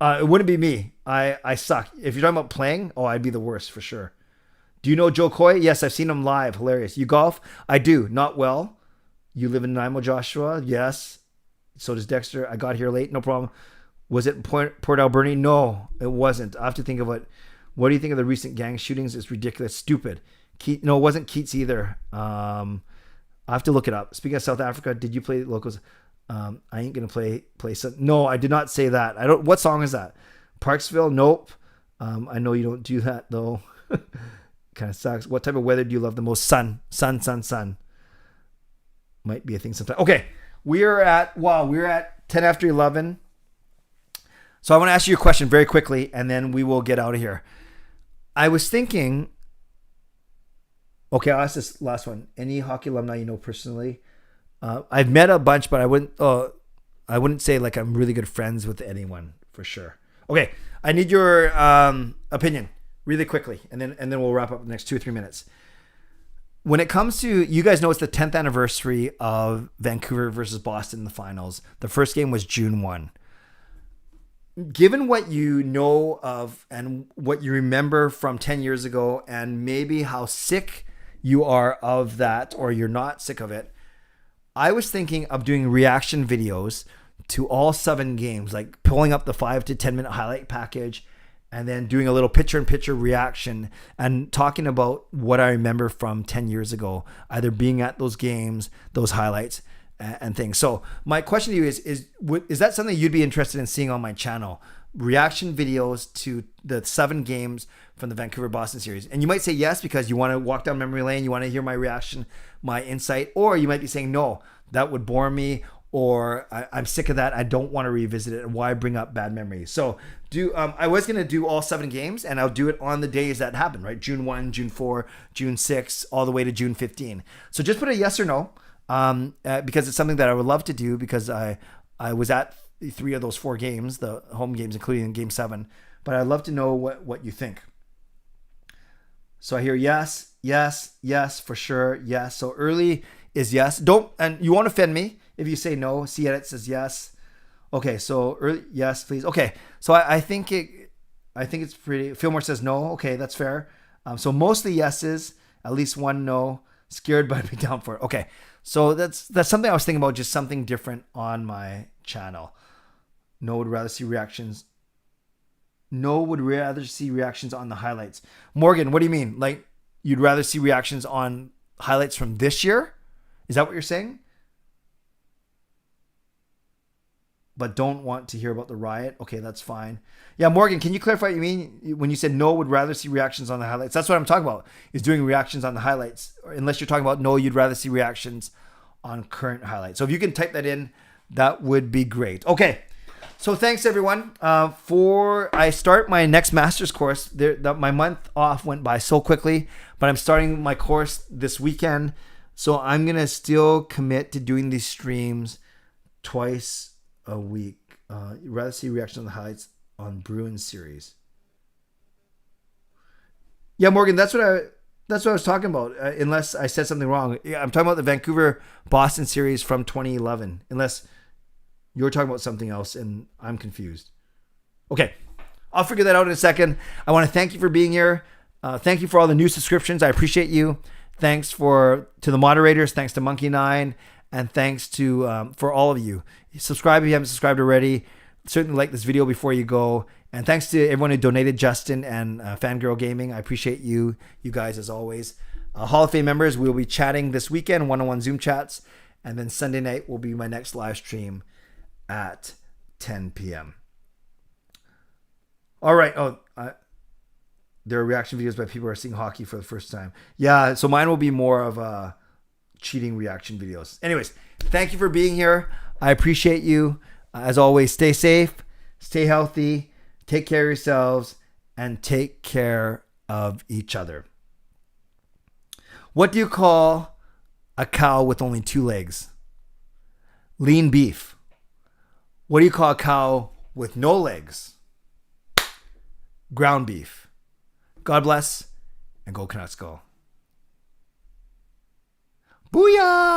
It wouldn't be me. I suck. If you're talking about playing, I'd be the worst for sure. Do you know Joe Coy? Yes, I've seen him live. Hilarious. You golf? I do. Not well. You live in Nanaimo, Joshua? Yes. So does Dexter. I got here late. No problem. Was it Port Alberni? No, it wasn't. I have to think of What do you think of the recent gang shootings? It's ridiculous. Stupid. No, it wasn't Keats either. I have to look it up. Speaking of South Africa, did you play locals? I ain't going to play some. No, I did not say that. What song is that? Parksville? Nope. I know you don't do that though. Kind of sucks. What type of weather do you love the most? Sun. Might be a thing sometime. Okay. We're at 10 after 11. So I want to ask you a question very quickly, and then we will get out of here. I was thinking, okay, I'll ask this last one. Any hockey alumni you know personally? I've met a bunch, but I wouldn't say like I'm really good friends with anyone for sure. Okay, I need your opinion really quickly, and then we'll wrap up the next 2 or 3 minutes. When it comes to, you guys know it's the 10th anniversary of Vancouver versus Boston in the finals. The first game was June 1. Given what you know of and what you remember from 10 years ago, and maybe how sick you are of that, or you're not sick of it, I was thinking of doing reaction videos to all 7 games, like pulling up the 5 to 10 minute highlight package and then doing a little picture-in-picture reaction and talking about what I remember from 10 years ago, either being at those games, those highlights, and things. So my question to you is that something you'd be interested in seeing on my channel? Reaction videos to the 7 games from the Vancouver-Boston series. And you might say yes because you want to walk down memory lane, you want to hear my reaction, my insight, or you might be saying no, that would bore me, or I'm sick of that, I don't want to revisit it, and why bring up bad memories? So I was going to do all 7 games, and I'll do it on the days that happen, right? June 1, June 4, June 6, all the way to June 15. So just put a yes or no, because it's something that I would love to do, because I was at 3 of those 4 games, the home games, including game 7, but I'd love to know what you think. So I hear yes, for sure, yes. So early is yes. And you won't offend me if you say no. See, it says yes. Okay, so early, yes, please. Okay, so I think it's pretty. Fillmore says no. Okay, that's fair. So mostly yeses, at least one no. Scared, but I'd be down for it. Okay, so that's something I was thinking about, just something different on my channel. No would rather see reactions. No would rather see reactions on the highlights. Morgan, what do you mean? Like, you'd rather see reactions on highlights from this year? Is that what you're saying? But don't want to hear about the riot? Okay, that's fine. Yeah, Morgan, can you clarify what you mean when you said no would rather see reactions on the highlights? That's what I'm talking about, is doing reactions on the highlights. Unless you're talking about no, you'd rather see reactions on current highlights. So if you can type that in, that would be great. Okay. So thanks everyone. I start my next master's course. My month off went by so quickly, but I'm starting my course this weekend. So I'm going to still commit to doing these streams twice a week. You'd rather see reactions on the highlights on Bruins series. Yeah, Morgan, that's what I was talking about. Unless I said something wrong. Yeah, I'm talking about the Vancouver Boston series from 2011. Unless you're talking about something else and I'm confused. Okay, I'll figure that out in a second. I want to thank you for being here. Thank you for all the new subscriptions. I appreciate you. Thanks to the moderators. Thanks to Monkey9, and thanks to for all of you. Subscribe if you haven't subscribed already. Certainly like this video before you go. And thanks to everyone who donated, Justin and Hsmfangirl Gaming. I appreciate you guys as always. Hall of Fame members, we'll be chatting this weekend, one-on-one Zoom chats, and then Sunday night will be my next live stream at 10 p.m. All right. There are reaction videos by people who are seeing hockey for the first time. Yeah, so mine will be more of cheating reaction videos. Anyways, thank you for being here. I appreciate you. As always, stay safe, stay healthy, take care of yourselves, and take care of each other. What do you call a cow with only 2 legs? Lean beef. What do you call a cow with no legs? Ground beef. God bless, and go Canucks go. Booyah!